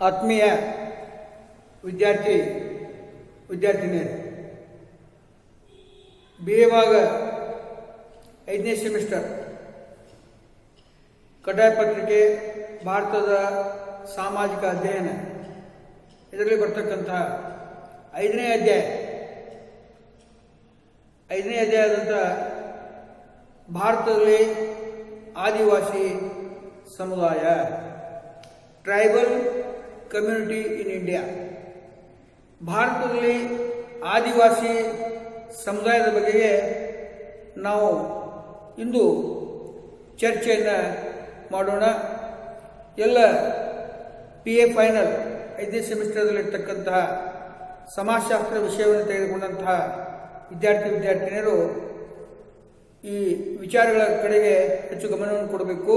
ಆತ್ಮೀಯ ವಿದ್ಯಾರ್ಥಿನಿಯರು, BA ಭಾಗ 5ನೇ ಸೆಮಿಸ್ಟರ್ ಕಡ್ಡಾಯ ಪತ್ರಿಕೆ ಭಾರತದ ಸಾಮಾಜಿಕ ಅಧ್ಯಯನ ಇದರಲ್ಲಿ ಬರ್ತಕ್ಕಂತಹ 5ನೇ ಅಧ್ಯಾಯದಂಥ ಭಾರತದಲ್ಲಿ ಆದಿವಾಸಿ ಸಮುದಾಯ, ಟ್ರೈಬಲ್ ಕಮ್ಯುನಿಟಿ ಇನ್ ಇಂಡಿಯಾ, ಭಾರತದಲ್ಲಿ ಆದಿವಾಸಿ ಸಮುದಾಯದ ಬಗೆಗೆ ನಾವು ಇಂದು ಚರ್ಚೆಯನ್ನು ಮಾಡೋಣ. ಎಲ್ಲ PA ಫೈನಲ್ 5ನೇ ಸೆಮಿಸ್ಟರ್ದಲ್ಲಿರ್ತಕ್ಕಂತಹ ಸಮಾಜಶಾಸ್ತ್ರ ವಿಷಯವನ್ನು ತೆಗೆದುಕೊಂಡಂತಹ ವಿದ್ಯಾರ್ಥಿನಿಯರು ಈ ವಿಚಾರಗಳ ಕಡೆಗೆ ಹೆಚ್ಚು ಗಮನವನ್ನು ಕೊಡಬೇಕು.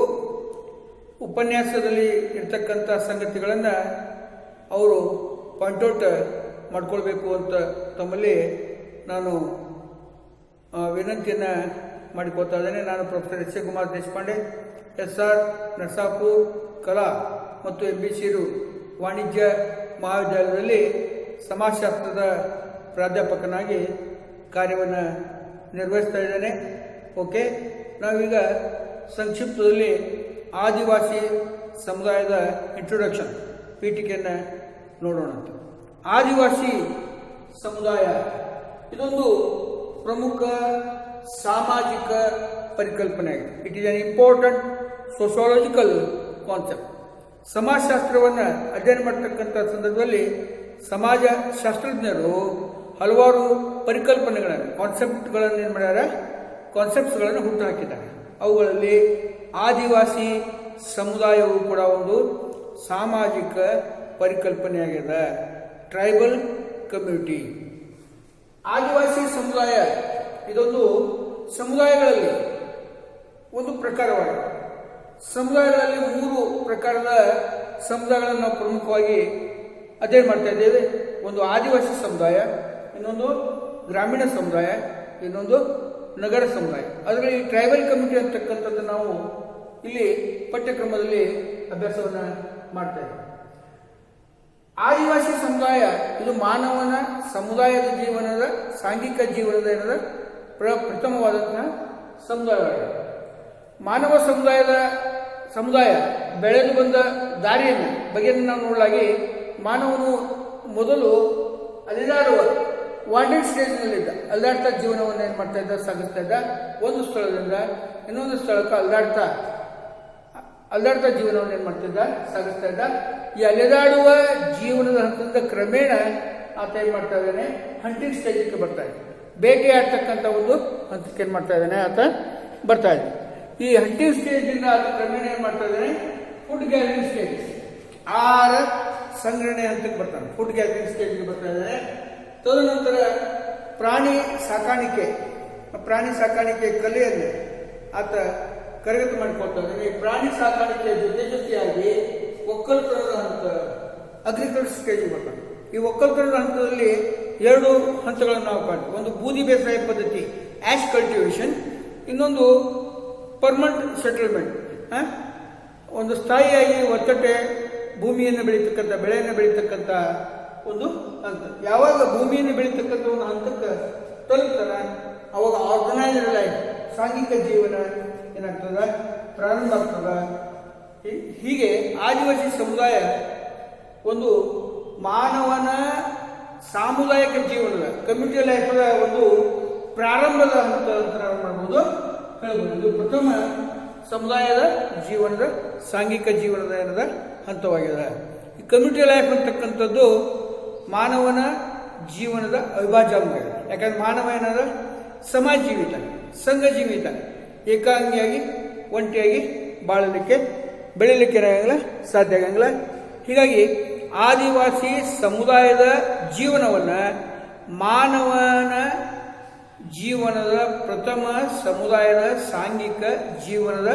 ಉಪನ್ಯಾಸದಲ್ಲಿ ಇರ್ತಕ್ಕಂಥ ಸಂಗತಿಗಳನ್ನು ಅವರು ಪಾಯಿಂಟ್ಔಟ್ ಮಾಡಿಕೊಳ್ಬೇಕು ಅಂತ ತಮ್ಮಲ್ಲಿ ನಾನು ವಿನಂತಿಯನ್ನು ಮಾಡಿಕೊಳ್ತಾ ಇದ್ದೇನೆ. ನಾನು professor S Kumar Deshpande, SR Narasapur ಕಲಾ ಮತ್ತು MBC ವಾಣಿಜ್ಯ ಮಹಾವಿದ್ಯಾಲಯದಲ್ಲಿ ಸಮಾಜಶಾಸ್ತ್ರದ ಪ್ರಾಧ್ಯಾಪಕನಾಗಿ ಕಾರ್ಯವನ್ನು ನಿರ್ವಹಿಸ್ತಾ ಇದ್ದೇನೆ. ಓಕೆ, ನಾವೀಗ ಸಂಕ್ಷಿಪ್ತದಲ್ಲಿ ಆದಿವಾಸಿ ಸಮುದಾಯದ ಇಂಟ್ರೊಡಕ್ಷನ್ ಪೀಠಿಕೆಯನ್ನು ನೋಡೋಣ. ಆದಿವಾಸಿ ಸಮುದಾಯ ಇದೊಂದು ಪ್ರಮುಖ ಸಾಮಾಜಿಕ ಪರಿಕಲ್ಪನೆ ಆಗಿದೆ. It is an important sociological concept. ಸಮಾಜಶಾಸ್ತ್ರವನ್ನು ಅಧ್ಯಯನ ಮಾಡತಕ್ಕಂಥ ಸಂದರ್ಭದಲ್ಲಿ ಸಮಾಜಶಾಸ್ತ್ರಜ್ಞರು ಹಲವಾರು ಪರಿಕಲ್ಪನೆಗಳನ್ನು ಕಾನ್ಸೆಪ್ಟ್ಗಳನ್ನು ಏನು ಮಾಡ್ಯಾರ, ಕಾನ್ಸೆಪ್ಟ್ಸ್ಗಳನ್ನು ಹುಟ್ಟುಹಾಕಿದ್ದಾರೆ. ಅವುಗಳಲ್ಲಿ ಆದಿವಾಸಿ ಸಮುದಾಯವು ಕೂಡ ಒಂದು ಸಾಮಾಜಿಕ ಪರಿಕಲ್ಪನೆಯಾಗಿದೆ. ಟ್ರೈಬಲ್ ಕಮ್ಯುನಿಟಿ, ಆದಿವಾಸಿ ಸಮುದಾಯ ಇದೊಂದು ಸಮುದಾಯಗಳಲ್ಲಿ ಒಂದು ಪ್ರಕಾರವಾಗಿದೆ. ಸಮುದಾಯಗಳಲ್ಲಿ 3 ಪ್ರಕಾರದ ಸಮುದಾಯಗಳನ್ನು ನಾವು ಪ್ರಮುಖವಾಗಿ ಅಧ್ಯಯನ ಮಾಡ್ತಾ ಇದ್ದೇವೆ. ಒಂದು ಆದಿವಾಸಿ ಸಮುದಾಯ, ಇನ್ನೊಂದು ಗ್ರಾಮೀಣ ಸಮುದಾಯ, ಇನ್ನೊಂದು ನಗರ ಸಮುದಾಯ. ಅದರಲ್ಲಿ ಟ್ರೈಬಲ್ ಕಮ್ಯುನಿಟಿ ಅಂತಕ್ಕಂಥದ್ದು ನಾವು ಇಲ್ಲಿ ಪಠ್ಯಕ್ರಮದಲ್ಲಿ ಅಭ್ಯಾಸವನ್ನು ಮಾಡ್ತಾ ಇದ್ದೇವೆ. ಆದಿವಾಸಿ ಸಮುದಾಯ ಇದು ಮಾನವನ ಸಮುದಾಯದ ಜೀವನದ ಸಾಂಘಿಕ ಜೀವನದ ಏನದ ಪ್ರಥಮವಾದಂತಹ ಸಮುದಾಯವಾಗಿದೆ. ಮಾನವ ಸಮುದಾಯ ಬೆಳೆದು ಬಂದ ದಾರಿಯನ್ನು ಬಗೆಯನ್ನು ನಾವು ನೋಡಲಾಗಿ ಮಾನವನು ಮೊದಲು ಅಲೆದಾಡುವ ವಾಂಡೆಡ್ ಸ್ಟೇಜ್ನಲ್ಲಿದ್ದ, ಅಲ್ದಾಡ್ತಾ ಜೀವನವನ್ನು ಏನು ಮಾಡ್ತಾ ಇದ್ದ, ಸಾಗಿಸ್ತಾ ಇದ್ದ. ಒಂದು ಸ್ಥಳದಿಂದ ಇನ್ನೊಂದು ಸ್ಥಳಕ್ಕೆ ಅಲ್ದಾಡ್ತಾ ಜೀವನವನ್ನು ಏನು ಮಾಡ್ತಿದ್ದ, ಸಾಗಿಸ್ತಾ ಇದ್ದ. ಈ ಅಲೆದಾಡುವ ಜೀವನದ ಹಂತದಿಂದ ಕ್ರಮೇಣ ಆತ ಏನು ಮಾಡ್ತಾ ಇದ್ದಾನೆ, ಹಂಟಿಂಗ್ ಸ್ಟೇಜಿಗೆ ಬರ್ತಾ ಇದೆ. ಬೇಟೆಯಾಡ್ತಕ್ಕಂಥ ಒಂದು ಹಂತಕ್ಕೆ ಏನು ಮಾಡ್ತಾ ಇದ್ದಾನೆ, ಆತ ಬರ್ತಾ ಇದೆ. ಈ ಹಂಟಿಂಗ್ ಸ್ಟೇಜಿಂದ ಆತ ಕ್ರಮೇಣ ಏನು ಮಾಡ್ತಾ ಇದ್ದಾನೆ, ಫುಡ್ ಗ್ಯಾದರಿಂಗ್ ಸ್ಟೇಜ್, ಆಹಾರ ಸಂಗ್ರಹಣೆ ಹಂತಕ್ಕೆ ಬರ್ತಾನೆ, ಫುಡ್ ಗ್ಯಾದರಿಂಗ್ ಸ್ಟೇಜ್ಗೆ ಬರ್ತಾ ಇದ್ದಾನೆ. ತದನಂತರ ಪ್ರಾಣಿ ಸಾಕಾಣಿಕೆ ಕಲೆಯಲ್ಲಿ ಆತ ಕರಗತ ಮಾಡಿಕೊಳ್ತಾ ಇದ್ದಾನೆ. ಈ ಪ್ರಾಣಿ ಸಾಕಾಣಿಕೆಯ ಜೊತೆಯಾಗಿ ಒಕ್ಕಲ್ತನದ ಹಂತ, ಅಗ್ರಿಕಲ್ಚರ್ ಸ್ಟೇಜ್ಗೆ ಬರ್ತಾನೆ. ಈ ಒಕ್ಕಲ್ತನದ ಹಂತದಲ್ಲಿ 2 ಹಂತಗಳನ್ನು ನಾವು ಕಾಣ್ತೀವಿ. ಒಂದು ಬೂದಿ ಬೇಸಾಯ ಪದ್ಧತಿ, ಆಶ್ ಕಲ್ಟಿವೇಶನ್, ಇನ್ನೊಂದು ಪರ್ಮನೆಂಟ್ ಸೆಟಲ್ಮೆಂಟ್, ಒಂದು ಸ್ಥಾಯಿಯಾಗಿ ಒತ್ತಟೆ ಭೂಮಿಯನ್ನು ಬೆಳೀತಕ್ಕಂಥ, ಬೆಳೆಯನ್ನು ಬೆಳೀತಕ್ಕಂಥ ಒಂದು ಹಂತ. ಯಾವಾಗ ಭೂಮಿಯನ್ನು ಬೆಳೀತಕ್ಕಂಥ ಒಂದು ಹಂತಕ್ಕೆ ತಲುಪ್ತಾನೆ, ಅವಾಗ ಆರ್ಗನೈಸ್ಡ್ ಲೈಫ್, ಸಾಂಘಿಕ ಜೀವನ ಏನಾಗ್ತದ, ಪ್ರಾರಂಭ ಆಗ್ತದ. ಹೀಗೆ ಆದಿವಾಸಿ ಸಮುದಾಯ ಒಂದು ಮಾನವನ ಸಾಮುದಾಯಿಕ ಜೀವನದ, ಕಮ್ಯುನಿಟಿ ಲೈಫದ ಒಂದು ಪ್ರಾರಂಭದ ಹಂತ ಅಂತ ನಾವು ಮಾಡ್ಬೋದು, ಹೇಳ್ಬೋದು. ಇದು ಪ್ರಥಮ ಸಮುದಾಯದ ಜೀವನದ, ಸಾಂಘಿಕ ಜೀವನದ ಏನದ ಹಂತವಾಗಿದೆ. ಈ ಕಮ್ಯುನಿಟಿ ಲೈಫ್ ಅಂತಕ್ಕಂಥದ್ದು ಮಾನವನ ಜೀವನದ ಅವಿಭಾಜ್ಯ ಅಂಗವಾಗಿದೆ. ಯಾಕಂದ್ರೆ ಮಾನವ ಏನದ ಸಮಾಜ ಜೀವಿತ, ಸಂಘ ಜೀವಿತ, ಏಕಾಂಗಿಯಾಗಿ ಒಂಟಿಯಾಗಿ ಬೆಳೀಲಿಕ್ಕೆ ಸಾಧ್ಯ ಆಗಂಗಿಲ್ಲ. ಹೀಗಾಗಿ ಆದಿವಾಸಿ ಸಮುದಾಯದ ಜೀವನವನ್ನು ಮಾನವನ ಜೀವನದ ಪ್ರಥಮ ಸಮುದಾಯದ ಸಾಂಘಿಕ ಜೀವನದ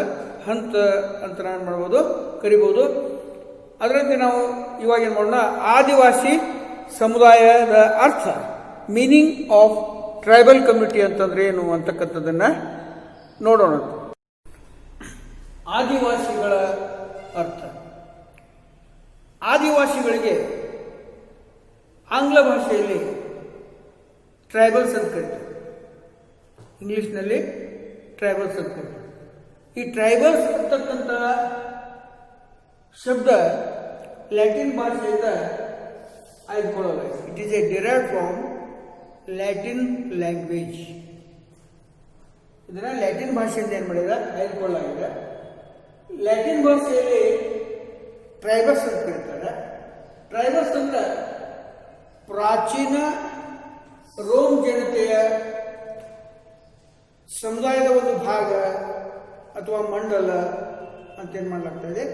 ಹಂತ ಅಂತ ನಾನು ಮಾಡ್ಬೋದು, ಕರಿಬೋದು. ಅದರಂತೆ ನಾವು ಇವಾಗ ಏನು ಮಾಡೋಣ, ಆದಿವಾಸಿ ಸಮುದಾಯದ ಅರ್ಥ, ಮೀನಿಂಗ್ ಆಫ್ ಟ್ರೈಬಲ್ ಕಮ್ಯುನಿಟಿ ಅಂತಂದ್ರೆ ಏನು ಅಂತಕ್ಕಂಥದ್ದನ್ನು ನೋಡೋಣ. ಆದಿವಾಸಿಗಳ ಅರ್ಥ. ಆದಿವಾಸಿಗಳು ಆಂಗ್ಲ ಭಾಷೆಯಲ್ಲಿ ಟ್ರೈಬಲ್ಸ್ ಅಂತ ಕರೀತಾರೆ, ಇಂಗ್ಲಿಷ್ನಲ್ಲಿ ಟ್ರೈಬಲ್ಸ್ ಅಂತ ಕರೀತಾರೆ. ಈ ಟ್ರೈಬಲ್ಸ್ ಅಂತಕ್ಕಂಥ ಶಬ್ದ ಲ್ಯಾಟಿನ್ ಭಾಷೆಯಿಂದ ಆಯ್ದುಕೊಳ್ಳಲಾಗಿದೆ. It is a derived from Latin language. ಇದನ್ನ ಲ್ಯಾಟಿನ್ ಭಾಷೆಯಿಂದ ಏನು ಮಾಡಿದ ಆಯ್ದುಕೊಳ್ಳಲಾಗಿದೆ. ಲ್ಯಾಟಿನ್ ಭಾಷೆಯಲ್ಲಿ ಟ್ರೈಬಲ್ಸ್ ಅಂತ ಕರೀತಾರೆ. ಟ್ರೈಬಲ್ಸ್ ಅಂದ್ರೆ ಪ್ರಾಚೀನ ರೋಮ್ ಜನತೆಯ ಸಮುದಾಯದ ಒಂದು ಭಾಗ ಅಥವಾ ಮಂಡಲ ಅಂತ ಏನು ಮಾಡಲಾಗ್ತಾ ಇದೆ,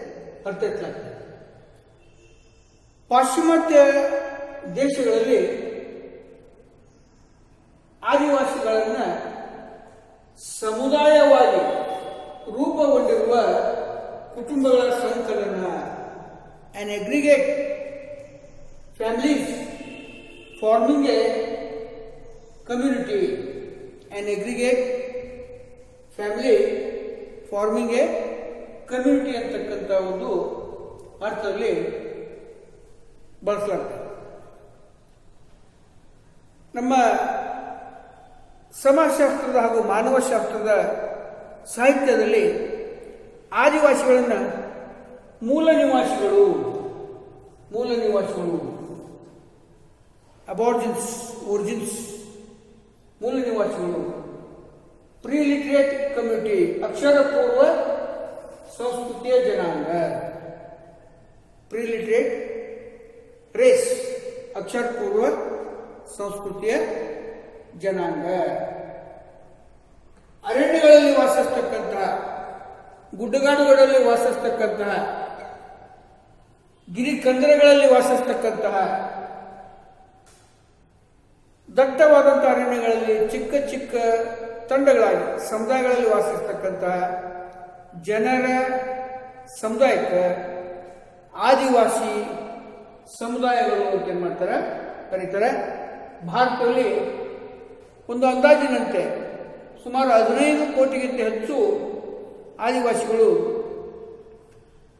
ಅರ್ಥೈಸಲಾಗ್ತದೆ. ಪಾಶ್ಚಿಮಾತ್ಯ ದೇಶಗಳಲ್ಲಿ ಆದಿವಾಸಿಗಳನ್ನ ಸಮುದಾಯವಾಗಿ ರೂಪುಗೊಂಡಿರುವ ಕುಟುಂಬಗಳ ಸಂಕಲನ, an aggregate families forming a community, an aggregate family forming a community ಅಂತಕ್ಕಂಥ ಒಂದು ಅರ್ಥದಲ್ಲಿ ಬಳಸಲಾಗ್ತದೆ. ನಮ್ಮ ಸಮಾಜಶಾಸ್ತ್ರದ ಹಾಗೂ ಮಾನವಶಾಸ್ತ್ರದ ಸಾಹಿತ್ಯದಲ್ಲಿ ಆದಿವಾಸಿಗಳನ್ನು ಮೂಲ ನಿವಾಸಿಗಳು ಅಬಾರ್ಜಿನ್ಸ್, ಒರಿಜಿನ್ಸ್, ಮೂಲ ನಿವಾಸಿಗಳು, ಪ್ರೀಲಿಟ್ರೇಟ್ ಕಮ್ಯುನಿಟಿ, ಅಕ್ಷರ ಪೂರ್ವ ಸಂಸ್ಕೃತಿಯ ಜನಾಂಗ, ಪ್ರೀಲಿಟ್ರೇಟ್ ರೇಸ್, ಅಕ್ಷರ ಪೂರ್ವ ಸಂಸ್ಕೃತಿಯ ಜನಾಂಗ, ಅರಣ್ಯಗಳಲ್ಲಿ ವಾಸಿಸ್ತಕ್ಕಂತಹ, ಗುಡ್ಡಗಾಡುಗಳಲ್ಲಿ ವಾಸಿಸ್ತಕ್ಕಂತಹ, ಗಿರಿಕಂದರಗಳಲ್ಲಿ ವಾಸಿಸ್ತಕ್ಕಂತಹ, ದಟ್ಟವಾದಂತಹ ಅರಣ್ಯಗಳಲ್ಲಿ ಚಿಕ್ಕ ಚಿಕ್ಕ ತಂಡಗಳಾಗಿ ಸಮುದಾಯಗಳಲ್ಲಿ ವಾಸಿಸ್ತಕ್ಕಂತಹ ಜನರ ಸಮುದಾಯಕ್ಕೆ ಆದಿವಾಸಿ ಸಮುದಾಯಗಳು ಅಂತ ಏನು ಮಾಡ್ತಾರೆ ಕರೀತಾರೆ. ಭಾರತದಲ್ಲಿ ಒಂದು ಅಂದಾಜಿನಂತೆ ಸುಮಾರು 15 ಕೋಟಿಗಿಂತ ಹೆಚ್ಚು ಆದಿವಾಸಿಗಳು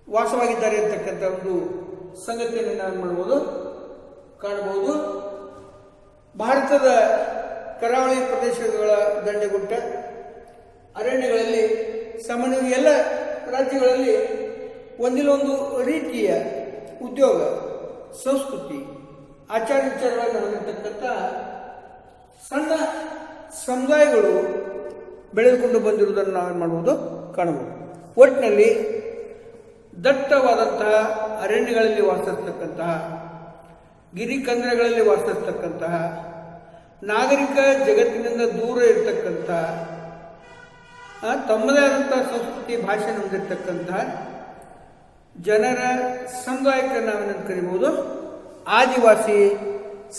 ವಾಸವಾಗಿದ್ದಾರೆ ಅಂತಕ್ಕಂಥ ಒಂದು ಸಂಗತಿಯನ್ನು ನಾವು ಕಾಣಬಹುದು. ಭಾರತದ ಕರಾವಳಿ ಪ್ರದೇಶಗಳ ದಂಡೆಗುಡ್ಡ ಅರಣ್ಯಗಳಲ್ಲಿ ಸಾಮಾನ್ಯವಾಗಿ ಎಲ್ಲ ರಾಜ್ಯಗಳಲ್ಲಿ ಒಂದಿಲ್ಲೊಂದು ರೀತಿಯ ಉದ್ಯೋಗ, ಸಂಸ್ಕೃತಿ, ಆಚಾರ ವಿಚಾರಗಳನ್ನು ಹೊಂದಿರತಕ್ಕಂಥ ಸಣ್ಣ ಸಮುದಾಯಗಳು ಬೆಳೆದುಕೊಂಡು ಬಂದಿರುವುದನ್ನು ನಾವು ಮಾಡಬಹುದು, ಕಾಣಬಹುದು. ಒಟ್ಟಿನಲ್ಲಿ ದಟ್ಟವಾದಂತಹ ಅರಣ್ಯಗಳಲ್ಲಿ ವಾಸಿಸ್ತಕ್ಕಂತಹ, ಗಿರಿಕಂದರಗಳಲ್ಲಿ ವಾಸಿಸ್ತಕ್ಕಂತಹ, ನಾಗರಿಕ ಜಗತ್ತಿನಿಂದ ದೂರ ಇರತಕ್ಕಂತಹ, ತಮ್ಮದೇ ಆದಂತಹ ಸಂಸ್ಕೃತಿ ಭಾಷೆ ಹೊಂದಿರತಕ್ಕಂತಹ ಜನರ ಸಮುದಾಯಕ್ಕೆ ನಾವೇನಂತ ಕರಿಬಹುದು, ಆದಿವಾಸಿ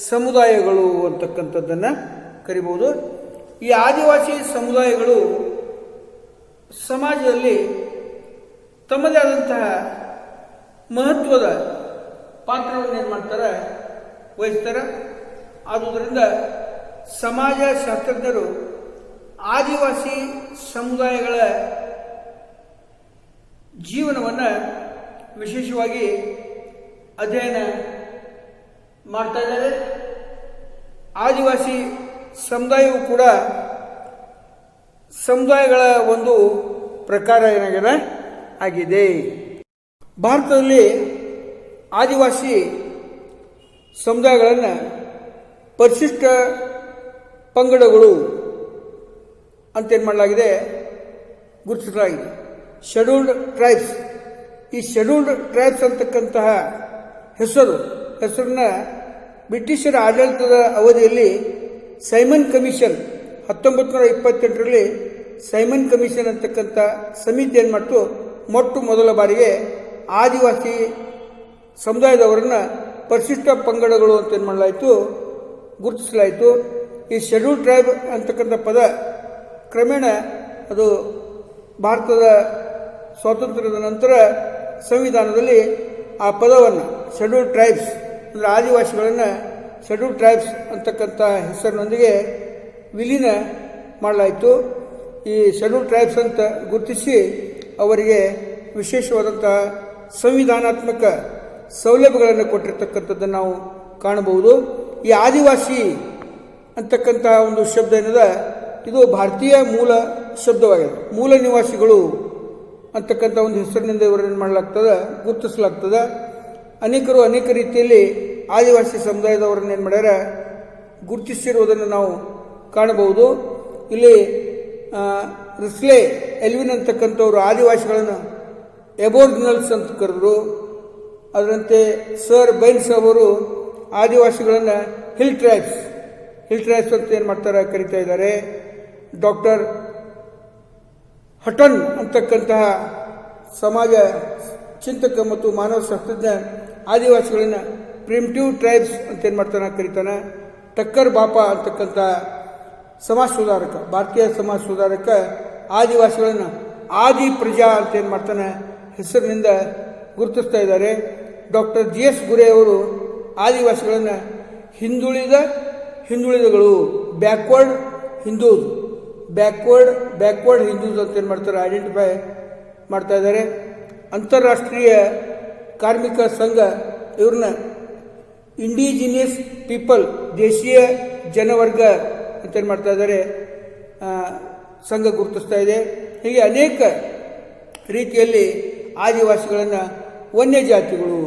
ಸಮುದಾಯಗಳು ಅಂತಕ್ಕಂಥದ್ದನ್ನು ಕರಿಬಹುದು. ಈ ಆದಿವಾಸಿ ಸಮುದಾಯಗಳು ಸಮಾಜದಲ್ಲಿ ತಮ್ಮದೇ ಆದಂತಹ ಮಹತ್ವದ ಪಾತ್ರವನ್ನು ಏನು ಮಾಡ್ತಾರೆ, ವಹಿಸ್ತಾರೆ. ಆದುದರಿಂದ ಸಮಾಜ ಶಾಸ್ತ್ರಜ್ಞರು ಆದಿವಾಸಿ ಸಮುದಾಯಗಳ ಜೀವನವನ್ನು ವಿಶೇಷವಾಗಿ ಅಧ್ಯಯನ ಮಾಡ್ತಾ ಇದ್ದಾರೆ. ಆದಿವಾಸಿ ಸಮುದಾಯವು ಕೂಡ ಸಮುದಾಯಗಳ ಒಂದು ಪ್ರಕಾರ ಏನಾಗಿದೆ ಆಗಿದೆ. ಭಾರತದಲ್ಲಿ ಆದಿವಾಸಿ ಸಮುದಾಯಗಳನ್ನು ಪರಿಶಿಷ್ಟ ಪಂಗಡಗಳು ಅಂತೇನು ಮಾಡಲಾಗಿದೆ, ಗುರುತಿಸಲಾಗಿದೆ. Scheduled tribes. ಈ ಶೆಡ್ಯೂಲ್ಡ್ ಟ್ರೈಬ್ಸ್ ಅಂತಕ್ಕಂತಹ ಹೆಸರನ್ನ ಬ್ರಿಟಿಷರ ಆಡಳಿತದ ಅವಧಿಯಲ್ಲಿ ಸೈಮನ್ ಕಮಿಷನ್ 1928ರಲ್ಲಿ ಸೈಮನ್ ಕಮಿಷನ್ ಅಂತಕ್ಕಂಥ ಸಮಿತಿ ಏನು ಮಾಡ್ತು, ಮೊಟ್ಟ ಮೊದಲ ಬಾರಿಗೆ ಆದಿವಾಸಿ ಸಮುದಾಯದವರನ್ನು ಪರಿಶಿಷ್ಟ ಪಂಗಡಗಳು ಅಂತ ಏನು ಮಾಡಲಾಯಿತು, ಗುರುತಿಸಲಾಯಿತು. ಈ ಶೆಡ್ಯೂಲ್ ಟ್ರೈಬ್ ಅಂತಕ್ಕಂಥ ಪದ ಕ್ರಮೇಣ ಅದು ಭಾರತದ ಸ್ವಾತಂತ್ರ್ಯದ ನಂತರ ಸಂವಿಧಾನದಲ್ಲಿ ಆ ಪದವನ್ನು ಶೆಡ್ಯೂಲ್ ಟ್ರೈಬ್ಸ್ ಅಂದರೆ ಆದಿವಾಸಿಗಳನ್ನು ಶೆಡ್ಯೂಲ್ ಟ್ರೈಬ್ಸ್ ಅಂತಕ್ಕಂಥ ಹೆಸರಿನೊಂದಿಗೆ ವಿಲೀನ ಮಾಡಲಾಯಿತು. ಈ ಶೆಡ್ಯೂಲ್ ಟ್ರೈಬ್ಸ್ ಅಂತ ಗುರುತಿಸಿ ಅವರಿಗೆ ವಿಶೇಷವಾದಂತಹ ಸಂವಿಧಾನಾತ್ಮಕ ಸೌಲಭ್ಯಗಳನ್ನು ಕೊಟ್ಟಿರ್ತಕ್ಕಂಥದ್ದನ್ನು ನಾವು ಕಾಣಬಹುದು. ಈ ಆದಿವಾಸಿ ಅಂತಕ್ಕಂತಹ ಒಂದು ಶಬ್ದ ಏನಿದೆ ಇದು ಭಾರತೀಯ ಮೂಲ ಶಬ್ದವಾಗಿದೆ. ಮೂಲ ನಿವಾಸಿಗಳು ಅಂತಕ್ಕಂಥ ಒಂದು ಹೆಸರಿನಿಂದ ಇವರನ್ನು ಮಾಡಲಾಗ್ತದೆ, ಗುರುತಿಸಲಾಗ್ತದೆ. ಅನೇಕರು ಅನೇಕ ರೀತಿಯಲ್ಲಿ ಆದಿವಾಸಿ ಸಮುದಾಯದವರನ್ನು ಏನು ಮಾಡ್ಯಾರ ಗುರುತಿಸಿರುವುದನ್ನು ನಾವು ಕಾಣಬಹುದು. ಇಲ್ಲಿ ರಿಸ್ಲೆ ಎಲ್ವಿನ್ ಅಂತಕ್ಕಂಥವ್ರು ಆದಿವಾಸಿಗಳನ್ನು ಎಬೋರ್ಜಿನಲ್ಸ್ ಅಂತ ಕರೆದರು. ಅದರಂತೆ ಸರ್ ಬೈನ್ಸ್ ಅವರು ಆದಿವಾಸಿಗಳನ್ನು ಹಿಲ್ ಟ್ರೈಬ್ಸ್ ಅಂತ ಏನು ಮಾಡ್ತಾರೆ ಕರೀತಾ ಇದ್ದಾರೆ. ಡಾಕ್ಟರ್ ಹಟನ್ ಅಂತಕ್ಕಂತಹ ಸಮಾಜ ಚಿಂತಕ ಮತ್ತು ಮಾನವ ಶಾಸ್ತ್ರಜ್ಞ ಆದಿವಾಸಿಗಳನ್ನು ಪ್ರಿಮಿಟಿವ್ ಟ್ರೈಬ್ಸ್ ಅಂತ ಏನು ಮಾಡ್ತಾನೆ ಕರೀತಾನೆ. ಟಕ್ಕರ್ ಬಾಪಾ ಅಂತಕ್ಕಂಥ ಸಮಾಜ ಸುಧಾರಕ, ಭಾರತೀಯ ಸಮಾಜ ಸುಧಾರಕ ಆದಿವಾಸಿಗಳನ್ನು ಆದಿ ಪ್ರಜಾ ಅಂತ ಏನು ಮಾಡ್ತಾನೆ ಹೆಸರಿನಿಂದ ಗುರುತಿಸ್ತಾ ಇದ್ದಾರೆ. ಡಾಕ್ಟರ್ GS ಗುರೆ ಅವರು ಆದಿವಾಸಿಗಳನ್ನು ಹಿಂದುಳಿದಗಳು ಬ್ಯಾಕ್ವರ್ಡ್ ಹಿಂದೂಸ್ ಅಂತ ಏನು ಮಾಡ್ತಾರೆ ಐಡೆಂಟಿಫೈ ಮಾಡ್ತಾ ಇದ್ದಾರೆ. ಅಂತಾರಾಷ್ಟ್ರೀಯ ಕಾರ್ಮಿಕ ಸಂಘ ಇವ್ರನ್ನ ಇಂಡಿಜಿನಿಯಸ್ ಪೀಪಲ್ ದೇಶೀಯ ಜನವರ್ಗ ಅಂತ ಏನು ಮಾಡ್ತಾ ಇದ್ದಾರೆ ಸಂಘ ಗುರುತಿಸ್ತಾ ಇದೆ. ಹೀಗೆ ಅನೇಕ ರೀತಿಯಲ್ಲಿ ಆದಿವಾಸಿಗಳನ್ನು ವನ್ಯ ಜಾತಿಗಳು,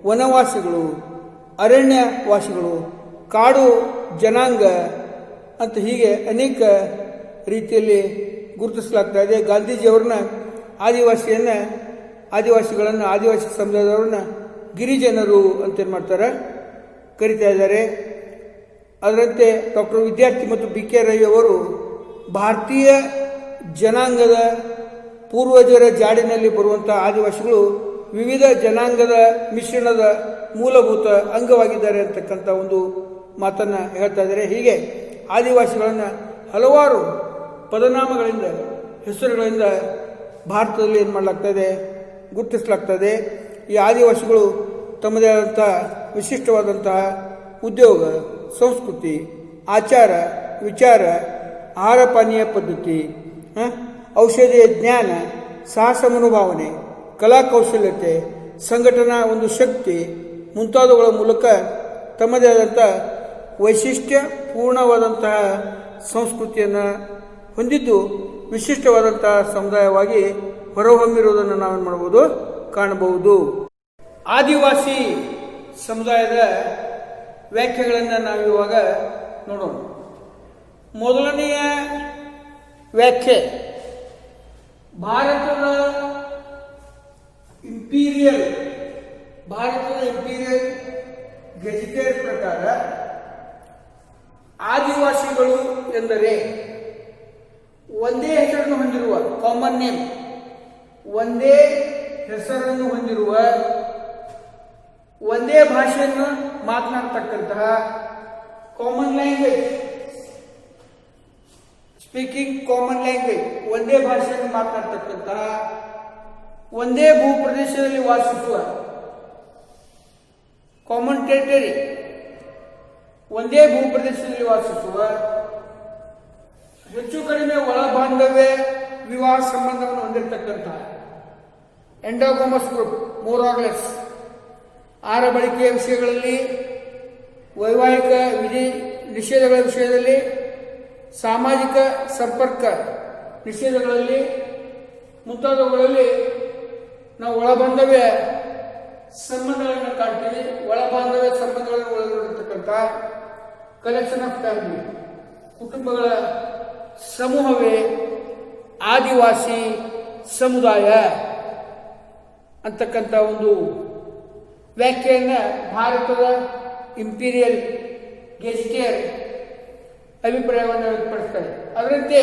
ವನವಾಸಿಗಳು, ಅರಣ್ಯವಾಸಿಗಳು, ಕಾಡು ಜನಾಂಗ ಅಂತ ಹೀಗೆ ಅನೇಕ ರೀತಿಯಲ್ಲಿ ಗುರುತಿಸಲಾಗ್ತಾ ಇದೆ. ಗಾಂಧೀಜಿಯವ್ರನ್ನ ಆದಿವಾಸಿಗಳನ್ನು ಆದಿವಾಸಿ ಸಮುದಾಯದವ್ರನ್ನ ಗಿರಿಜನರು ಅಂತ ಏನು ಮಾಡ್ತಾರೆ ಕರಿತಾ ಇದ್ದಾರೆ. ಅದರಂತೆ ಡಾಕ್ಟರ್ ವಿದ್ಯಾರ್ಥಿ ಮತ್ತು BK ರೈ ಅವರು ಭಾರತೀಯ ಜನಾಂಗದ ಪೂರ್ವಜರ ಜಾಡಿನಲ್ಲಿ ಬರುವಂಥ ಆದಿವಾಸಿಗಳು ವಿವಿಧ ಜನಾಂಗದ ಮಿಶ್ರಣದ ಮೂಲಭೂತ ಅಂಗವಾಗಿದ್ದಾರೆ ಅಂತಕ್ಕಂಥ ಒಂದು ಮಾತನ್ನು ಹೇಳ್ತಾ ಇದ್ದಾರೆ. ಹೀಗೆ ಆದಿವಾಸಿಗಳನ್ನು ಹಲವಾರು ಪದನಾಮಗಳಿಂದ ಹೆಸರುಗಳಿಂದ ಭಾರತದಲ್ಲಿ ಏನು ಮಾಡಲಾಗ್ತಾ ಇದೆ ಗುರುತಿಸಲಾಗ್ತದೆ. ಈ ಆದಿವಾಸಿಗಳು ತಮ್ಮದೇ ಆದಂಥ ವಿಶಿಷ್ಟವಾದಂತಹ ಉದ್ಯೋಗ, ಸಂಸ್ಕೃತಿ, ಆಚಾರ ವಿಚಾರ, ಆಹಾರ ಪಾನೀಯ ಪದ್ಧತಿ, ಔಷಧೀಯ ಜ್ಞಾನ, ಸಾಹಸ ಮನೋಭಾವನೆ, ಕಲಾ ಕೌಶಲ್ಯತೆ, ಸಂಘಟನಾ ಒಂದು ಶಕ್ತಿ ಮುಂತಾದವುಗಳ ಮೂಲಕ ತಮ್ಮದೇ ಆದಂಥ ವೈಶಿಷ್ಟ್ಯ ಪೂರ್ಣವಾದಂತಹ ಸಂಸ್ಕೃತಿಯನ್ನು ಹೊಂದಿದ್ದು ವಿಶಿಷ್ಟವಾದಂತಹ ಸಮುದಾಯವಾಗಿ ಹೊರಹೊಮ್ಮಿರುವುದನ್ನು ನಾವೇನು ಮಾಡ್ಬೋದು ಕಾಣಬಹುದು. ಆದಿವಾಸಿ ಸಮುದಾಯದ ವ್ಯಾಖ್ಯೆಗಳನ್ನು ನಾವಿವಾಗ ನೋಡೋಣ. ಮೊದಲನೆಯ ವ್ಯಾಖ್ಯೆ ಭಾರತದ ಇಂಪೀರಿಯಲ್ ಗೆಜಿಟೇರ್ ಪ್ರಕಾರ ಆದಿವಾಸಿಗಳು ಎಂದರೆ ಒಂದೇ ಹೆಸರನ್ನು ಹೊಂದಿರುವ ಕಾಮನ್ ನೇಮ್, ಒಂದೇ ಹೆಸರನ್ನು ಹೊಂದಿರುವ, ಒಂದೇ ಭಾಷೆಯನ್ನು ಮಾತನಾಡ್ತಕ್ಕಂತಹ common language, speaking common language, ಒಂದೇ ಭಾಷೆಯನ್ನು ಮಾತನಾಡ್ತಕ್ಕಂತಹ, ಒಂದೇ ಭೂಪ್ರದೇಶದಲ್ಲಿ ವಾಸಿಸುವ ಕಾಮನ್ ಟೆರಿಟರಿ, ಒಂದೇ ಭೂಪ್ರದೇಶದಲ್ಲಿ ವಾಸಿಸುವ, ಹೆಚ್ಚು ಕಡಿಮೆ ಒಳ ಬಾಂಧವ್ಯ ವಿವಾಹ ಸಂಬಂಧವನ್ನು ಹೊಂದಿರತಕ್ಕಂತಹ ಎಂಡೋಗಮಸ್ ಗ್ರೂಪ್, ಮೋರ್ ಆರ್ ಲೆಸ್, ಆಹಾರ ಬಳಕೆಯ ವಿಷಯಗಳಲ್ಲಿ, ವೈವಾಹಿಕ ವಿಧಿ ನಿಷೇಧಗಳ ವಿಷಯದಲ್ಲಿ, ಸಾಮಾಜಿಕ ಸಂಪರ್ಕ ನಿಷೇಧಗಳಲ್ಲಿ ಮುಂತಾದವುಗಳಲ್ಲಿ ನಾವು ಒಳಬಾಂಧವ್ಯ ಸಂಬಂಧಗಳನ್ನು ಕಾಣ್ತೀವಿ. ಒಳಬಾಂಧವ್ಯ ಸಂಬಂಧಗಳನ್ನು ಒಳಗೊಂಡಿರ್ತಕ್ಕಂಥ ಕಲೆಕ್ಷನ್ ಆಫ್ ಫ್ಯಾಮಿಲಿ, ಕುಟುಂಬಗಳ ಸಮೂಹವೇ ಆದಿವಾಸಿ ಸಮುದಾಯ ಅಂತಕ್ಕಂಥ ಒಂದು ವ್ಯಾಖ್ಯೆಯನ್ನು ಭಾರತದ ಇಂಪೀರಿಯಲ್ ಗೆಜಿಟೇರ್ ಅಭಿಪ್ರಾಯವನ್ನು ವ್ಯಕ್ತಪಡಿಸ್ತಾರೆ. ಅದರಂತೆ